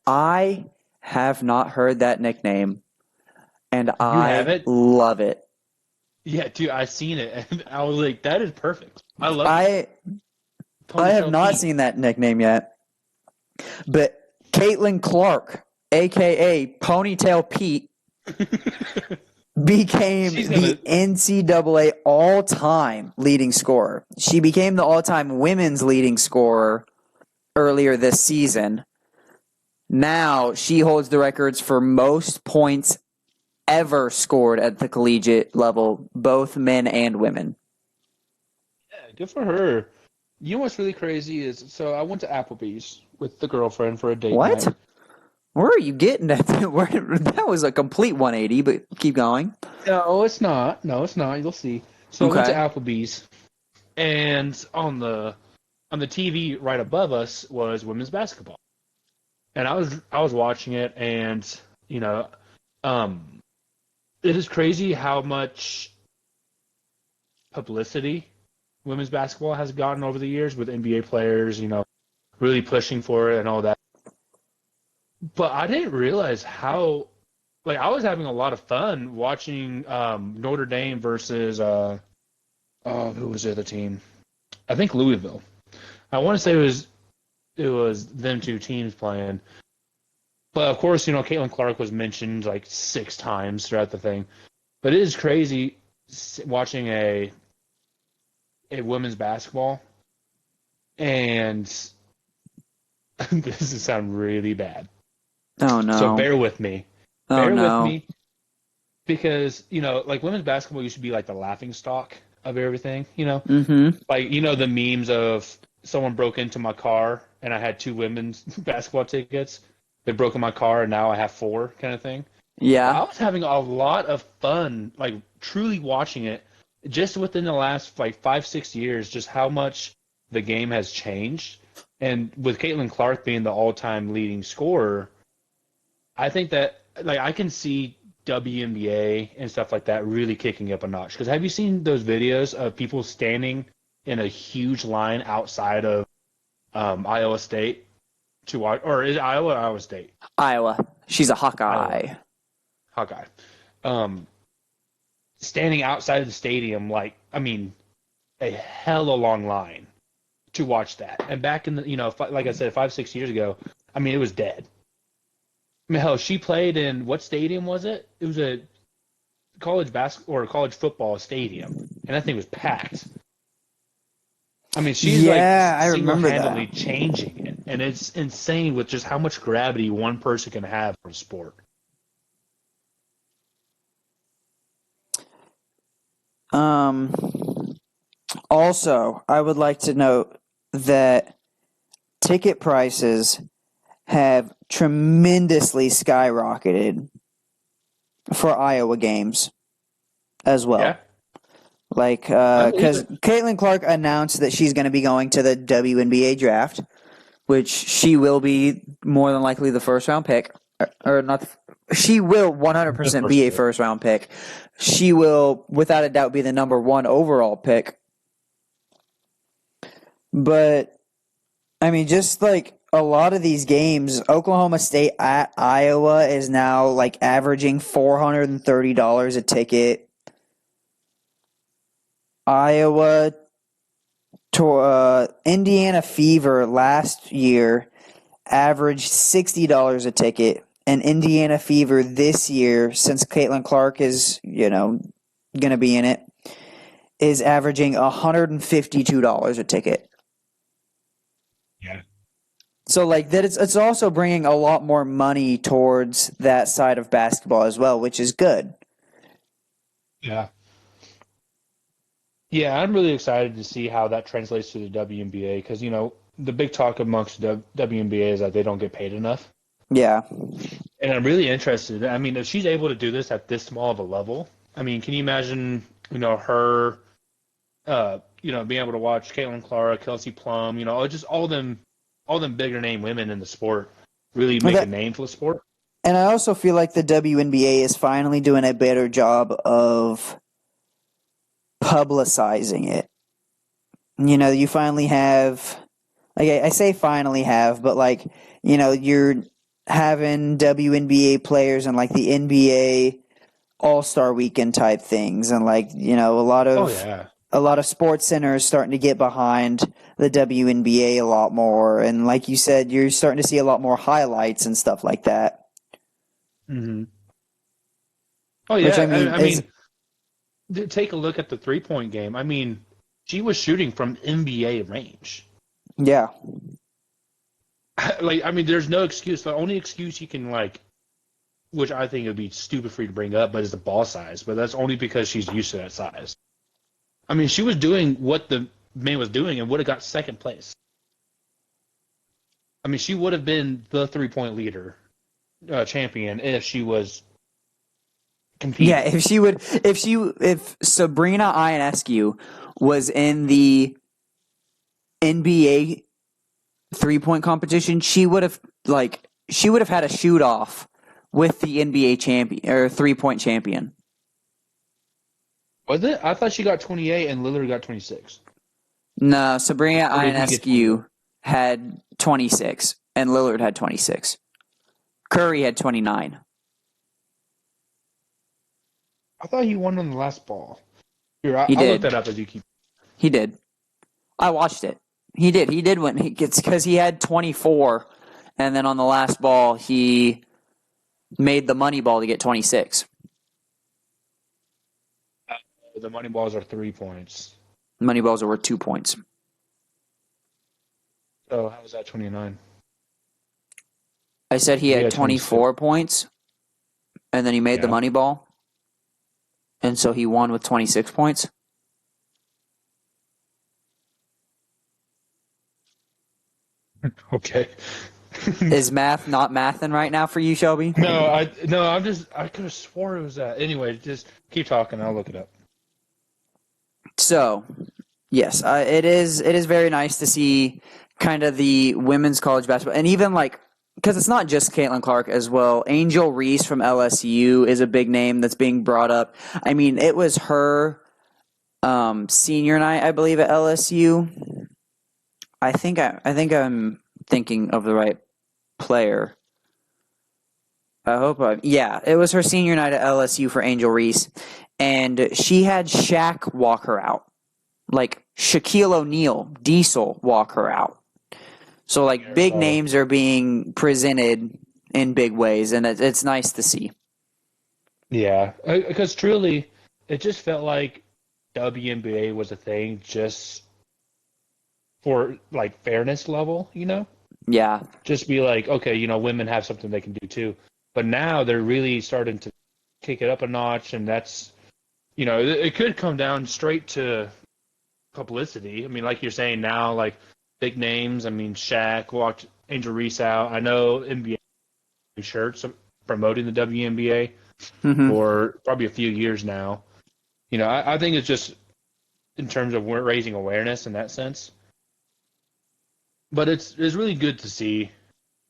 I have not heard that nickname, and I love it. Yeah, dude, I seen it, and I was like, that is perfect. I love it. I have not seen that nickname yet. But Caitlin Clark, a.k.a. Ponytail Pete, became the NCAA all-time leading scorer. She became the all-time women's leading scorer earlier this season. Now she holds the records for most points ever scored at the collegiate level, both men and women. Yeah, good for her. You know what's really crazy is, so I went to Applebee's with the girlfriend for a date night. What? Where are you getting at? That was a complete 180, but keep going. No, it's not. You'll see. So I went to Applebee's, and on the TV right above us was women's basketball, and I was watching it, and you know, it is crazy how much publicity women's basketball has gotten over the years with NBA players, you know, really pushing for it and all that. But I didn't realize how, like, I was having a lot of fun watching Notre Dame versus, who was the other team? I think Louisville. I want to say it was them two teams playing. But, of course, you know, Caitlin Clark was mentioned like 6 times throughout the thing. But it is crazy watching a at women's basketball, and this is sound really bad. Oh no! So bear with me. Oh Bear with no! me, because like women's basketball used to be like the laughing stock of everything. Mm-hmm. Like the memes of someone broke into my car and I had 2 women's basketball tickets. They broke in my car and now I have 4, kind of thing. Well, Yeah. I was having a lot of fun, like truly watching it, just within the last like 5-6 years, just how much the game has changed. And with Caitlin Clark being the all-time leading scorer, I think that like I can see WNBA and stuff like that really kicking up a notch. Because have you seen those videos of people standing in a huge line outside of Iowa State to watch, or is it Iowa or Iowa State? Iowa. She's a Iowa. Hawkeye. Hawkeye. Um, Standing outside of the stadium, like, I mean, a hella long line to watch that. And back in the, like I said, 5-6 years ago, I mean, it was dead. I mean, hell, she played in what stadium was it? It was a college basketball or college football stadium, and that thing was packed. I mean, she's like Yeah, I remember single-handedly that. changing it, and it's insane with just how much gravity one person can have for a sport. Um. Also, I would like to note that ticket prices have tremendously skyrocketed for Iowa games as well. Yeah, Like, I believe because it. Caitlin Clark announced that she's going to be going to the WNBA draft, which she will be more than likely the first round pick. Or not, she will 100% be a first round pick. She will, without a doubt, be the number 1 overall pick. But, I mean, just like a lot of these games, Oklahoma State at Iowa is now like averaging $430 a ticket. Iowa to Indiana Fever last year averaged $60 a ticket, and Indiana Fever this year, since Caitlin Clark is going to be in it, is averaging $152 a ticket. Yeah. So like that, it's also bringing a lot more money towards that side of basketball as well, which is good. Yeah. Yeah, I'm really excited to see how that translates to the WNBA because, the big talk amongst the WNBA is that they don't get paid enough. Yeah. And I'm really interested. I mean, if she's able to do this at this small of a level, I mean, can you imagine, her, being able to watch Caitlin Clark, Kelce Plum, just all them bigger name women in the sport really make a name for the sport. And I also feel like the WNBA is finally doing a better job of publicizing it. You finally have, like I say finally have, but like, you're having WNBA players and like the NBA All-Star Weekend type things, and like, a lot of sports centers starting to get behind the WNBA a lot more, and like you said, you're starting to see a lot more highlights and stuff like that. Mm-hmm. Oh Which yeah, I mean I mean, take a look at the 3-point game. I mean, she was shooting from NBA range. yeah. Like, I mean, there's no excuse. The only excuse you can which I think would be stupid for you to bring up, but is the ball size. But that's only because she's used to that size. I mean, she was doing what the man was doing and would have got second place. I mean, she would have been the 3-point leader, champion if she was competing. Yeah, if Sabrina Ionescu was in the NBA 3-point competition, she would have had a shoot off with the NBA champion or 3-point champion. Was it? I thought she got 28 and Lillard got 26. No, Sabrina Ionescu had 26 and Lillard had 26. Curry had 29. I thought he won on the last ball. Here, I'll did. look that up as you keep. He did. I watched it. He did. He did win. It's because he had 24, and then on the last ball he made the money ball to get 26. The money balls are 3 points. Money balls are worth 2 points. So how was that 29? I said he had 24 points, and then he made the money ball, and so he won with 26 points. Okay. Is math not mathing right now for you, Shelby? No, I could have swore it was that. Anyway, just keep talking. I'll look it up. So, yes, it is very nice to see kind of the women's college basketball, and even like, because it's not just Caitlin Clark as well. Angel Reese from LSU is a big name that's being brought up. I mean, it was her senior night, I believe, at LSU. I think I'm thinking of the right player. Yeah, it was her senior night at LSU for Angel Reese, and she had Shaq walk her out, like Shaquille O'Neal, Diesel walk her out. So like big names are being presented in big ways, and it's nice to see. Yeah, because truly, it just felt like WNBA was a thing just for like fairness level, you know? Yeah. Just be like, okay, you know, women have something they can do too. But now they're really starting to kick it up a notch, and that's, you know, it could come down straight to publicity. I mean, like you're saying now, like big names. I mean, Shaq walked Angel Reese out. I know NBA shirts promoting the WNBA for probably a few years now. You know, I think it's just in terms of raising awareness in that sense. But it's really good to see.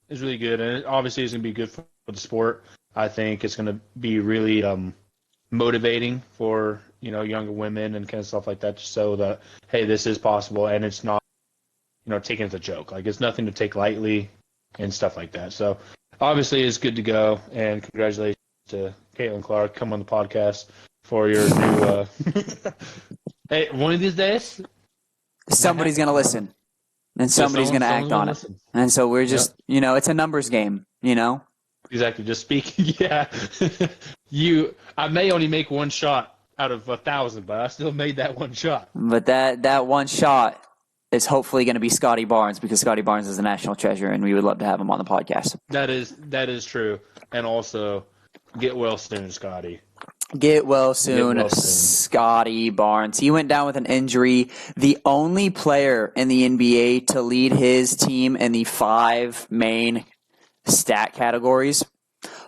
It's really good, and obviously it's going to be good for the sport. I think it's going to be really motivating for, you know, younger women and kind of stuff like that, just so that, hey, this is possible, and it's not, you know, taken as a joke. Like, it's nothing to take lightly and stuff like that. So obviously it's good to go, and congratulations to Caitlin Clark. Come on the podcast for your new hey, one of these days somebody's going to listen, and somebody's going to act on it. And so we're just, you know, it's a numbers game, you know? Exactly. Just speaking. Yeah. I may only make one shot out of 1,000, but I still made that one shot. But that one shot is hopefully going to be Scotty Barnes, because Scotty Barnes is a national treasure, and we would love to have him on the podcast. That is true. And also, get well soon, Scotty. Get well soon, Scotty Barnes. He went down with an injury. The only player in the NBA to lead his team in the 5 main stat categories: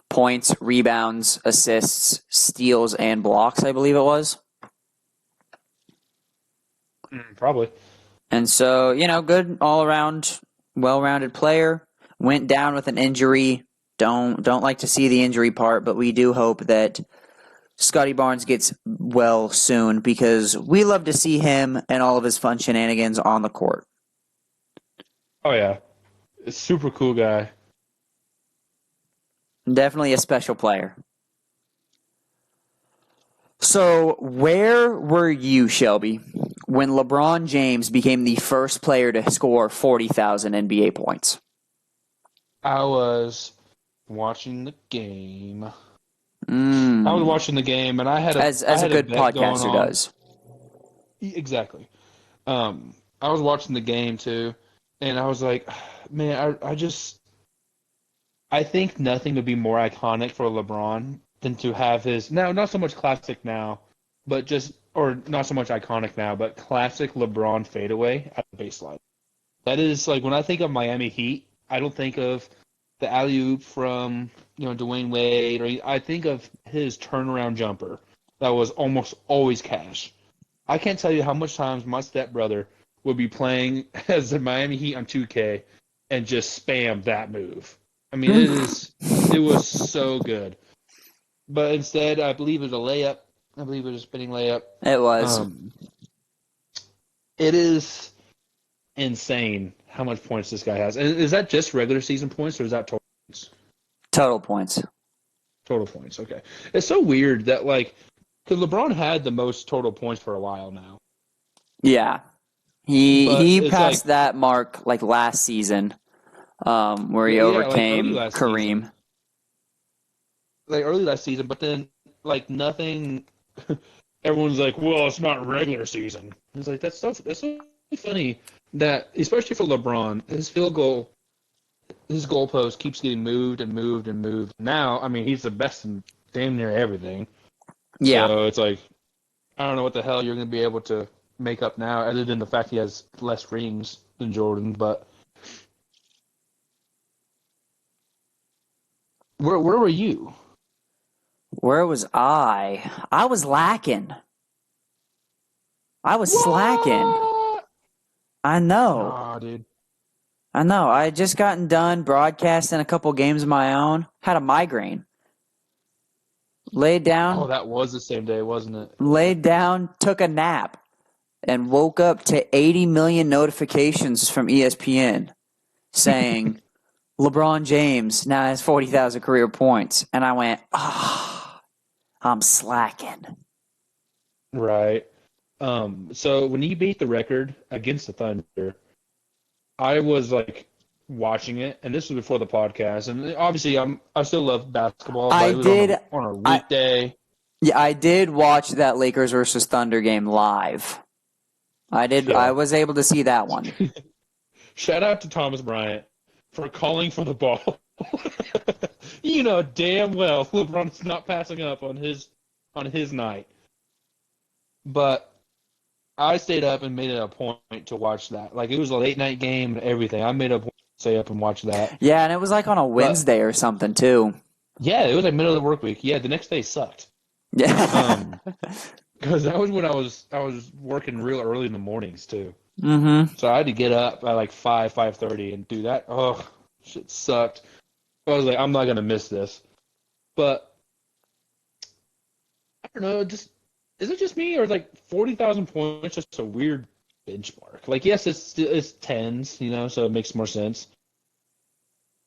points, rebounds, assists, steals, and blocks, I believe it was. Probably. And so, you know, good all-around, well-rounded player. Went down with an injury. Don't like to see the injury part, but we do hope that Scotty Barnes gets well soon, because we love to see him and all of his fun shenanigans on the court. Oh, yeah. A super cool guy. Definitely a special player. So, where were you, Shelby, when LeBron James became the first player to score 40,000 NBA points? I was watching the game. I was watching the game, and I had as a good podcaster does. Exactly. I was watching the game too, and I was like, man, I think nothing would be more iconic for LeBron than to have his, now not so much classic now, but or not so much iconic now, but classic LeBron fadeaway at the baseline. That is, like, when I think of Miami Heat, I don't think of the alley-oop from, you know, Dwayne Wade, or I think of his turnaround jumper that was almost always cash. I can't tell you how much times my stepbrother would be playing as the Miami Heat on 2K and just spam that move. I mean, it was so good. But instead, I believe it was a layup. I believe it was a spinning layup. It was. It is insane how much points this guy has. Is that just regular season points, or is that total points? Total points. Total points, okay. It's so weird that, like, because LeBron had the most total points for a while now. Yeah. He passed that mark, like, last season, where he overcame Kareem. Like, early last season, but then, like, nothing everyone's like, well, it's not regular season. It's like that's so funny that, especially for LeBron, his goalpost keeps getting moved and moved and moved. Now, I mean, he's the best in damn near everything. Yeah. So it's like, I don't know what the hell you're going to be able to make up now, other than the fact he has less rings than Jordan. But where were you? Where was I? I was lacking. I was slacking. I know. Nah, dude. I know. I had just gotten done broadcasting a couple games of my own. Had a migraine. Laid down. Oh, that was the same day, wasn't it? Laid down, took a nap, and woke up to 80 million notifications from ESPN saying LeBron James now has 40,000 career points. And I went, I'm slacking. Right. So when he beat the record against the Thunder, I was like watching it, and this was before the podcast. And obviously, I still love basketball, but it was on a weekday. I did watch that Lakers versus Thunder game live. I did. Yeah. I was able to see that one. Shout out to Thomas Bryant for calling for the ball. You know damn well LeBron's not passing up on his night. But I stayed up and made it a point to watch that. Like, it was a late night game and everything. I made a point to stay up and watch that. Yeah, and it was like on a Wednesday or something too. Yeah, it was like middle of the work week. Yeah, the next day sucked. Yeah. Because that was when I was working real early in the mornings too. Mm-hmm. So I had to get up at like 5:30 and do that. Oh, shit sucked. I was like, I'm not gonna miss this. But I don't know, is it just me, or is like 40,000 points just a weird benchmark? Like, yes, it's tens, you know, so it makes more sense.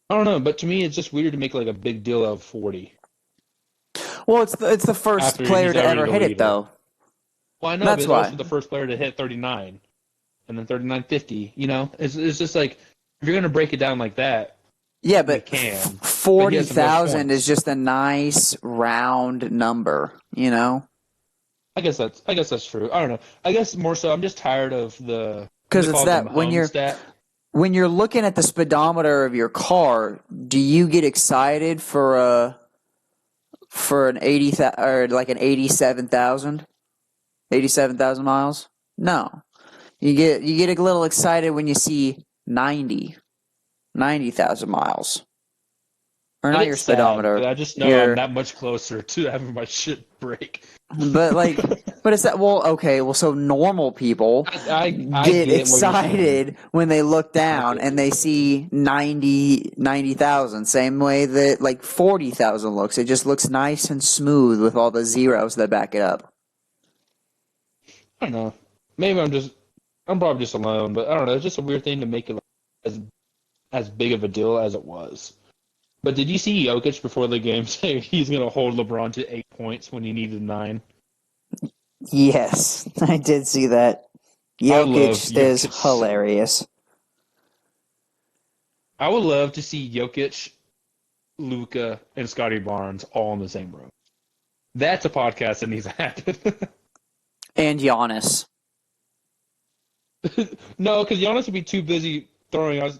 I don't know, but to me, it's just weird to make like a big deal of 40. Well, it's the first player to ever hit it, though. Well, I know, but it's also the first player to hit 39, and then 39.50. You know, it's just like, if you're gonna break it down like that. Yeah, but 40,000 is just a nice round number, you know. I guess that's true. I don't know. I guess more so, I'm just tired of the, because it's that when you're looking at the speedometer of your car, do you get excited for an 80,000 or like an 87,000 miles? No, you get a little excited when you see 90,000 miles. Or not your speedometer. I just know I'm that much closer to having my shit break. But it's that, so normal people I get excited when they look down and they see 90,000. Same way that like 40,000 looks. It just looks nice and smooth with all the zeros that back it up. I don't know. Maybe I'm probably just alone, but I don't know. It's just a weird thing to make it as big of a deal as it was. But did you see Jokic before the game say he's going to hold LeBron to 8 points when he needed 9? Yes, I did see that. Jokic is hilarious. I would love to see Jokic, Luka, and Scotty Barnes all in the same room. That's a podcast that needs to happen. And Giannis. No, because Giannis would be too busy throwing us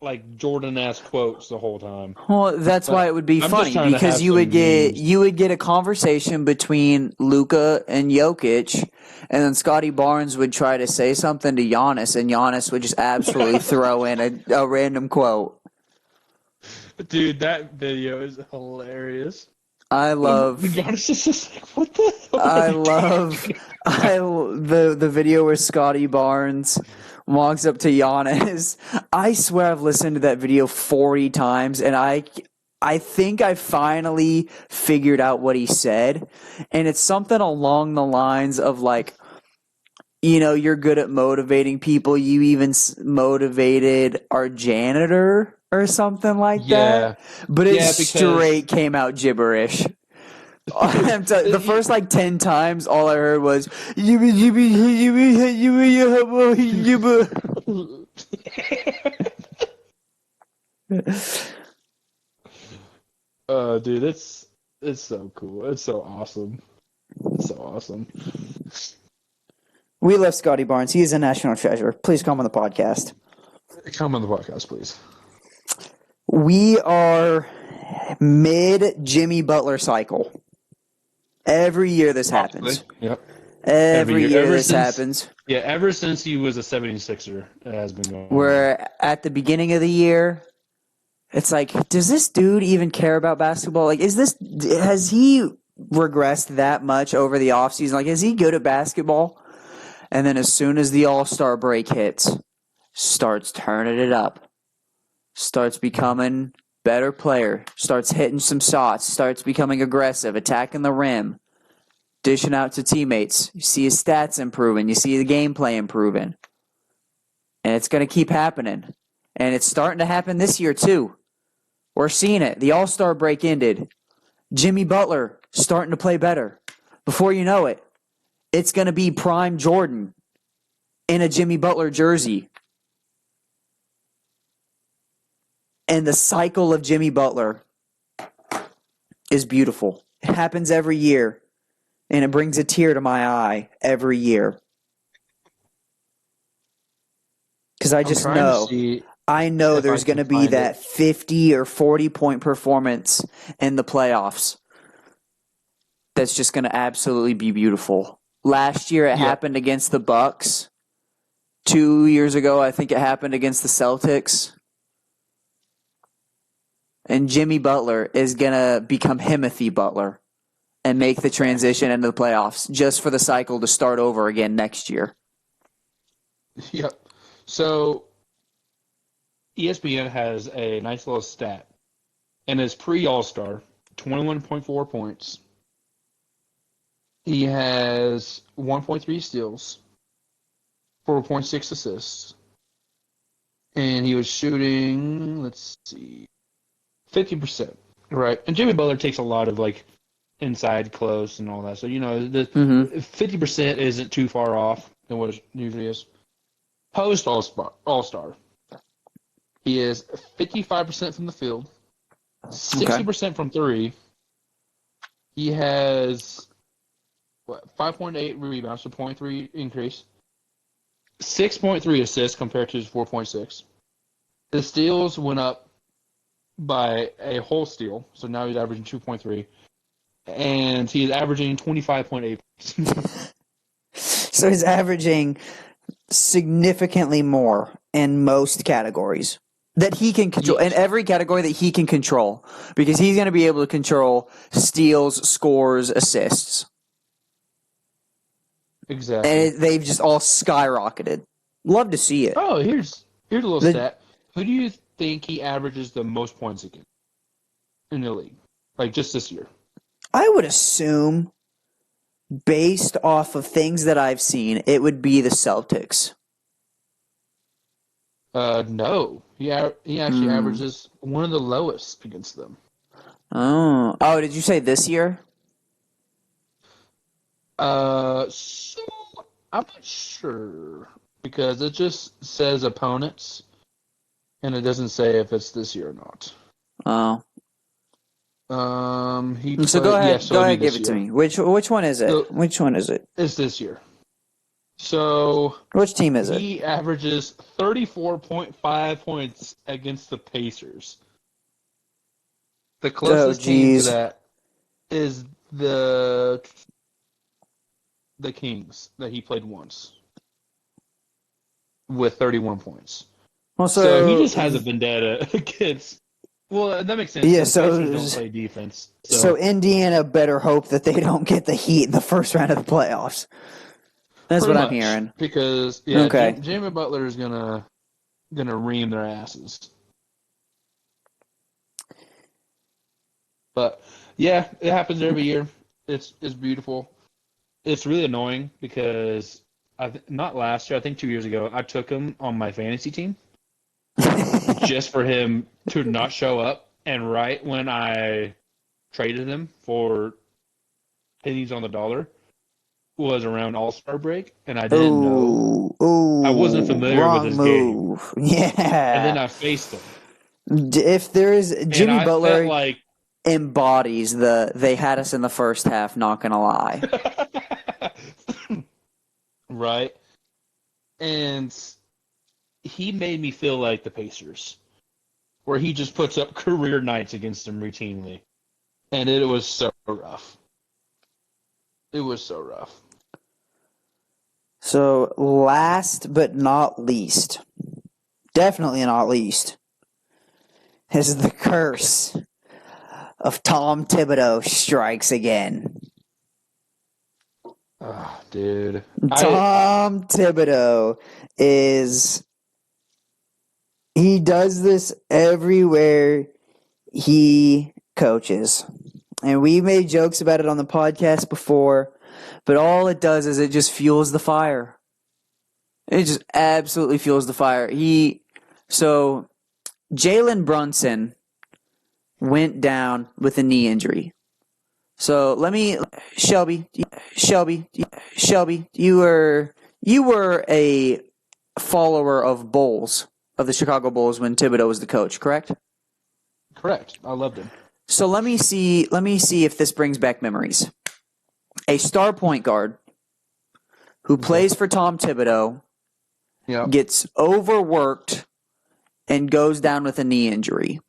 like Jordan-ass quotes the whole time. Well, that's why it would be funny, because you would get a conversation between Luka and Jokic, and then Scotty Barnes would try to say something to Giannis, and Giannis would just absolutely throw in a random quote. Dude, that video is hilarious. I love. Giannis is just like, what the hell? The video where Scotty Barnes walks up to Giannis. I swear I've listened to that video 40 times, and I think I finally figured out what he said, and it's something along the lines of like, you know, you're good at motivating people. You even motivated our janitor or something like that. But it straight came out gibberish. The first like 10 times, all I heard was dude, It's so cool. It's so awesome. It's so awesome. We love Scotty Barnes. He is a national treasure. Please come on the podcast. Come on the podcast, please. We are mid Jimmy Butler cycle. Every year this happens. Yep. Every year this happens. Yeah, ever since he was a 76er, it has been going on. Where at the beginning of the year, it's like, does this dude even care about basketball? Like, has he regressed that much over the offseason? Like, is he good at basketball? And then as soon as the All-Star break hits, starts turning it up. Starts becoming better player. Starts hitting some shots. Starts becoming aggressive, attacking the rim. Dishing out to teammates. You see his stats improving. You see the gameplay improving. And it's going to keep happening. And it's starting to happen this year, too. We're seeing it. The All-Star break ended. Jimmy Butler starting to play better. Before you know it, it's going to be prime Jordan in a Jimmy Butler jersey. And the cycle of Jimmy Butler is beautiful. It happens every year. And it brings a tear to my eye every year. Because I just know. I know there's going to be that 50 or 40 point performance in the playoffs. That's just going to absolutely be beautiful. Last year it happened against the Bucks. 2 years ago I think it happened against the Celtics. And Jimmy Butler is going to become Timothy Butler and make the transition into the playoffs just for the cycle to start over again next year. Yep. So ESPN has a nice little stat. And his pre-All-Star, 21.4 points. He has 1.3 steals, 4.6 assists. And he was shooting, 50%. Right. And Jimmy Butler takes a lot of, inside close and all that. So, the 50% isn't too far off than what it usually is. Post All-Star. He is 55% from the field, 60% from three. He has 5.8 rebounds, so 0.3 increase. 6.3 assists compared to his 4.6. His steals went up by a whole steal, so now he's averaging 2.3. And he's averaging 25.8. So he's averaging significantly more in most categories that he can control, in every category that he can control, because he's going to be able to control steals, scores, assists. Exactly. And they've just all skyrocketed. Love to see it. Oh, here's a little stat. Who do you think he averages the most points against in the league? Just this year. I would assume, based off of things that I've seen, it would be the Celtics. No. He actually averages one of the lowest against them. Oh, did you say this year? So I'm not sure because it just says opponents, and it doesn't say if it's this year or not. Oh. Go ahead. Go ahead, give it to me. Which one is it? Which one is it? It's this year. So which team is it? He averages 34.5 points against the Pacers. The closest team to that is the Kings that he played once with 31 points. Well, so he just has a vendetta against. Well, that makes sense. Yeah, Pacers don't play defense. So Indiana better hope that they don't get the Heat in the first round of the playoffs. That's what I'm hearing. Because Jimmy Butler is gonna ream their asses. But yeah, it happens every year. It's beautiful. It's really annoying because not last year, I think 2 years ago, I took him on my fantasy team just for him to not show up. And right when I traded him for pennies on the dollar was around All-Star break, and I didn't know. I wasn't familiar with his game. Yeah. And then I faced him. If there is Jimmy Butler embodies they had us in the first half, not going to lie. Right. And he made me feel like the Pacers, where he just puts up career nights against them routinely. And it was so rough. It was so rough. So, last but not least, definitely not least, is the curse of Tom Thibodeau strikes again. Oh, dude. Tom Thibodeau he does this everywhere he coaches. And we made jokes about it on the podcast before, but all it does is it just fuels the fire. It just absolutely fuels the fire. So Jalen Brunson went down with a knee injury. So Shelby, you were a follower of Bulls, of the Chicago Bulls when Thibodeau was the coach, correct? Correct. I loved him. So let me see if this brings back memories. A star point guard who plays for Tom Thibodeau gets overworked and goes down with a knee injury.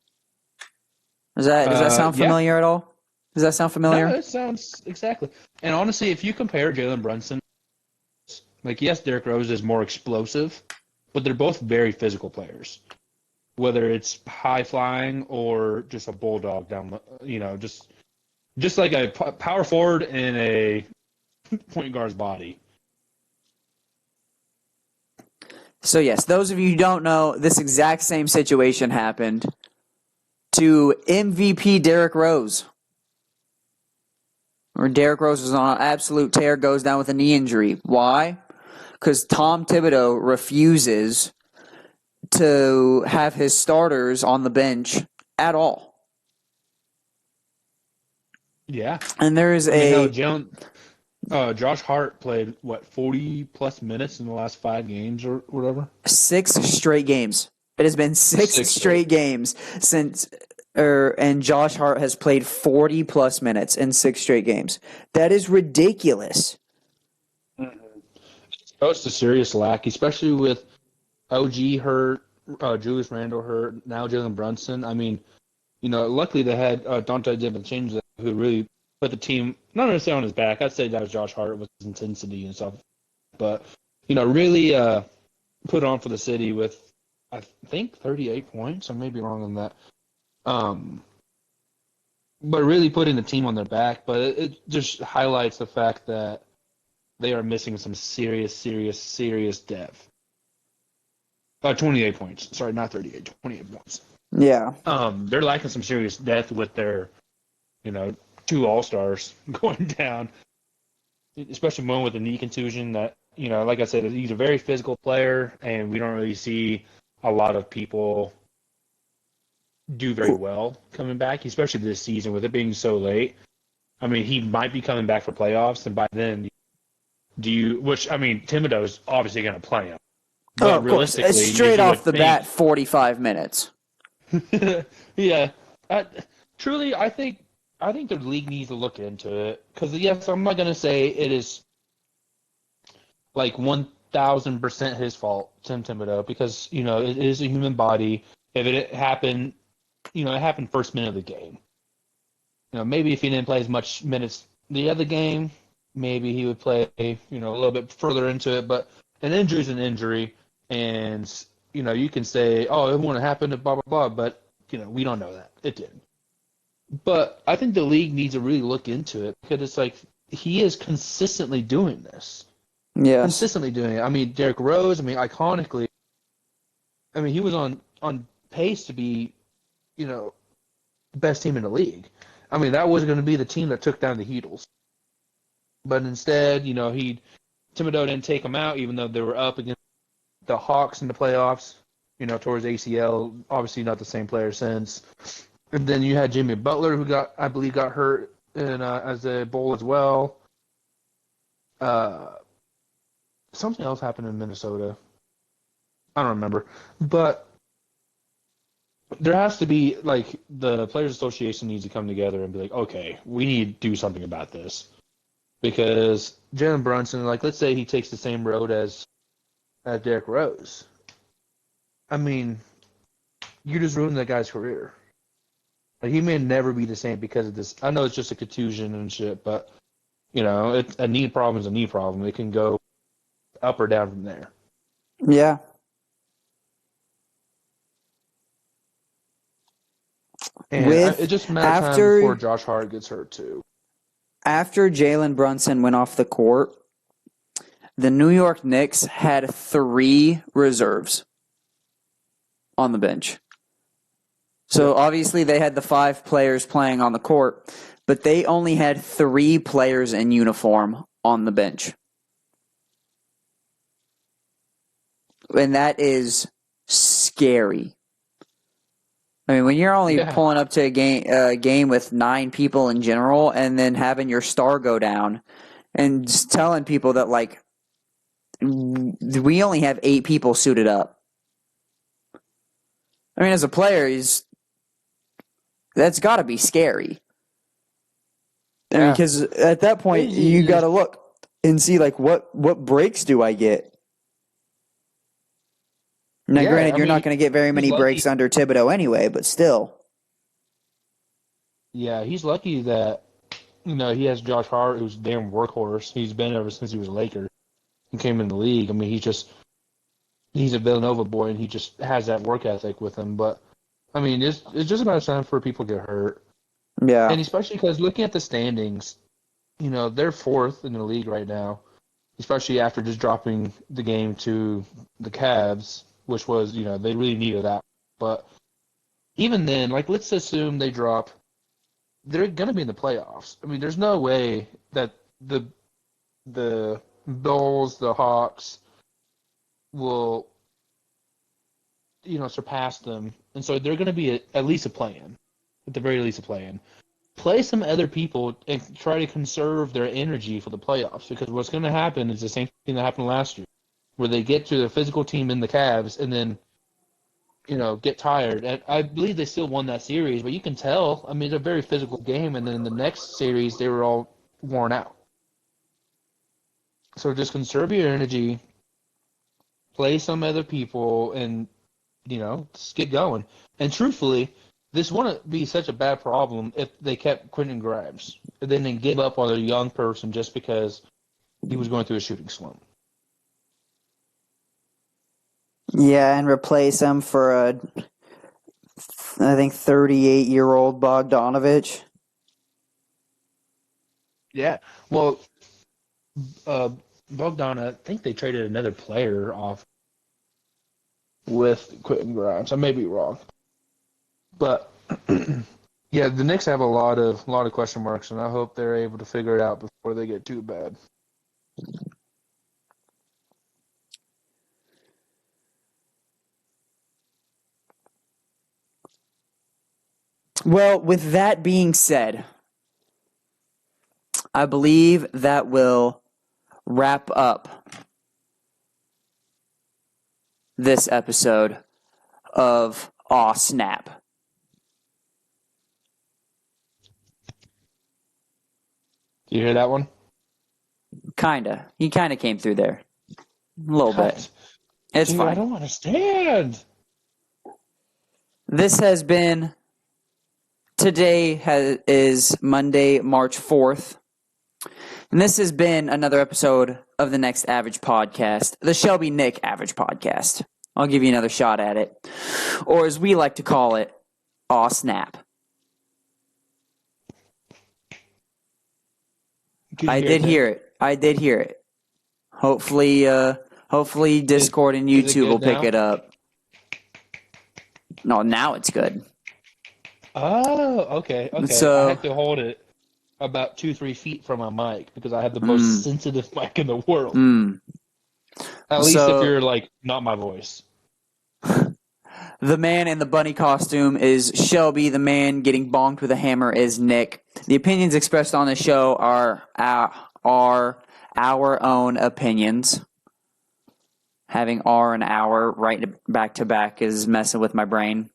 Does that sound familiar at all? Does that sound familiar? No, it sounds exactly. And honestly, if you compare Jalen Brunson, like, yes, Derrick Rose is more explosive, but they're both very physical players. Whether it's high flying or just a bulldog down, just like a power forward in a point guard's body. So yes, those of you who don't know, this exact same situation happened to MVP Derrick Rose. Or Derrick Rose was on an absolute tear, goes down with a knee injury. Why? Because Tom Thibodeau refuses to have his starters on the bench at all. Yeah. And there's Josh Hart played, 40-plus minutes in the last 5 games or whatever? 6 straight games. It has been 6 straight games and Josh Hart has played 40-plus minutes in 6 straight games. That is ridiculous. It's a serious lack, especially with OG hurt, Julius Randle hurt, now Jalen Brunson. I mean, luckily they had Dante DiVincenzo, who really put the team, not necessarily on his back. I'd say that was Josh Hart with his intensity and stuff. But, really put on for the city with, I think, 38 points. I may be wrong on that. But really putting the team on their back. But it just highlights the fact that they are missing some serious depth. 28 points. Sorry, not 38. 28 points. Yeah. They're lacking some serious depth with their, 2 All-Stars going down, especially one with a knee contusion that, like I said, he's a very physical player, and we don't really see a lot of people do very well coming back, especially this season with it being so late. I mean, he might be coming back for playoffs, and by then, Thibodeau is obviously going to play him. But of course. Straight off the bat, 45 minutes. Yeah. Truly, I think the league needs to look into it. Because, yes, I'm not going to say it is like 1,000% his fault, Tim Thibodeau, because, it is a human body. If it happened, it happened first minute of the game. Maybe if he didn't play as much minutes the other game, maybe he would play, a little bit further into it. But an injury is an injury. And, you can say, oh, it wouldn't have happened, blah, blah, blah. But, we don't know that. It didn't. But I think the league needs to really look into it because it's like he is consistently doing this. Yes. Consistently doing it. I mean, Derrick Rose, iconically, he was on pace to be, best team in the league. That was going to be the team that took down the Heatles. But instead, Thibodeau didn't take them out, even though they were up against the Hawks in the playoffs, towards ACL. Obviously not the same player since. And then you had Jimmy Butler, who I believe got hurt as a Bull as well. Something else happened in Minnesota. I don't remember. But there has to be like the Players Association needs to come together and be like, okay, we need to do something about this because Jalen Brunson, like, let's say he takes the same road as Derrick Rose. I mean, you just ruined that guy's career. Like, he may never be the same because of this. I know it's just a contusion and shit, but a knee problem is a knee problem. It can go up or down from there. Yeah. And it's just a matter of time before Josh Hart gets hurt too. After Jalen Brunson went off the court, the New York Knicks had 3 reserves on the bench. So obviously they had the 5 players playing on the court, but they only had 3 players in uniform on the bench. And that is scary. I mean, when you're only pulling up to a game with 9 people in general and then having your star go down and just telling people that, like, we only have 8 people suited up. I mean, as a player, that's got to be scary. I mean, because at that point, you got to look and see, like, what breaks do I get? Now, granted, you're not going to get very many breaks under Thibodeau anyway, but still. Yeah, he's lucky that, he has Josh Hart, who's a damn workhorse. He's been ever since he was a Laker. He came in the league. I mean, he's a Villanova boy, and he just has that work ethic with him. But, I mean, it's just about time for people to get hurt. Yeah. And especially because looking at the standings, they're 4th in the league right now, especially after just dropping the game to the Cavs, which was, they really needed that. But even then, like, let's assume they drop, they're going to be in the playoffs. I mean, there's no way that the Bulls, the Hawks will, surpass them. And so they're going to be at least a play-in, at the very least a play-in. Play some other people and try to conserve their energy for the playoffs, because what's going to happen is the same thing that happened last year, where they get to the physical team in the Cavs and then, get tired. And I believe they still won that series, but you can tell. I mean, it's a very physical game, and then in the next series, they were all worn out. So just conserve your energy, play some other people, and, just get going. And truthfully, this wouldn't be such a bad problem if they kept Quentin Grimes and then they give up on a young person just because he was going through a shooting slump. Yeah, and replace him for I think 38-year-old Bogdanovich. Yeah, well, Bogdan, I think they traded another player off with Quentin Grimes. I may be wrong, but yeah, the Knicks have a lot of question marks, and I hope they're able to figure it out before they get too bad. Well, with that being said, I believe that will wrap up this episode of Aw Snap. Do you hear that one? Kinda. He kinda came through there. A little bit. It's fine. I don't understand. This has been... Today is Monday, March 4th. And this has been another episode of the Next Average Podcast, the Shelby Nick Average Podcast. I'll give you another shot at it. Or as we like to call it, Aw Snap. I did hear it. Hopefully Discord and YouTube will pick it up. No, now it's good. Oh, okay. So, I have to hold it about 2-3 feet from my mic because I have the most sensitive mic in the world. At least if you're like not my voice. The man in the bunny costume is Shelby. The man getting bonked with a hammer is Nick. The opinions expressed on the show are our own opinions. Having R and hour right back to back is messing with my brain.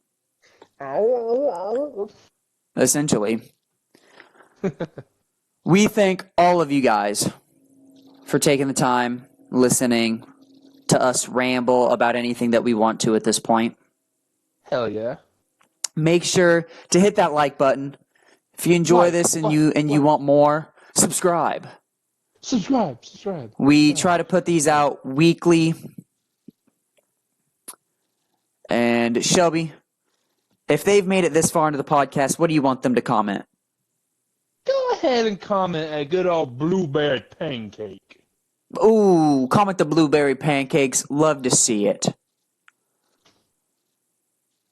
Essentially. We thank all of you guys for taking the time, listening to us ramble about anything that we want to at this point. Hell yeah. Make sure to hit that like button. If you enjoy this and you want more, subscribe. Subscribe. We try to put these out weekly. And Shelby, if they've made it this far into the podcast, what do you want them to comment? Go ahead and comment a good old blueberry pancake. Ooh, comment the blueberry pancakes. Love to see it.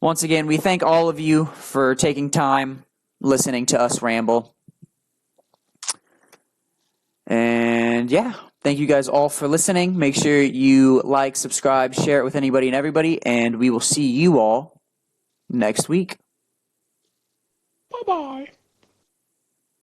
Once again, we thank all of you for taking time listening to us ramble. And yeah, thank you guys all for listening. Make sure you like, subscribe, share it with anybody and everybody, and we will see you all next week. Bye-bye.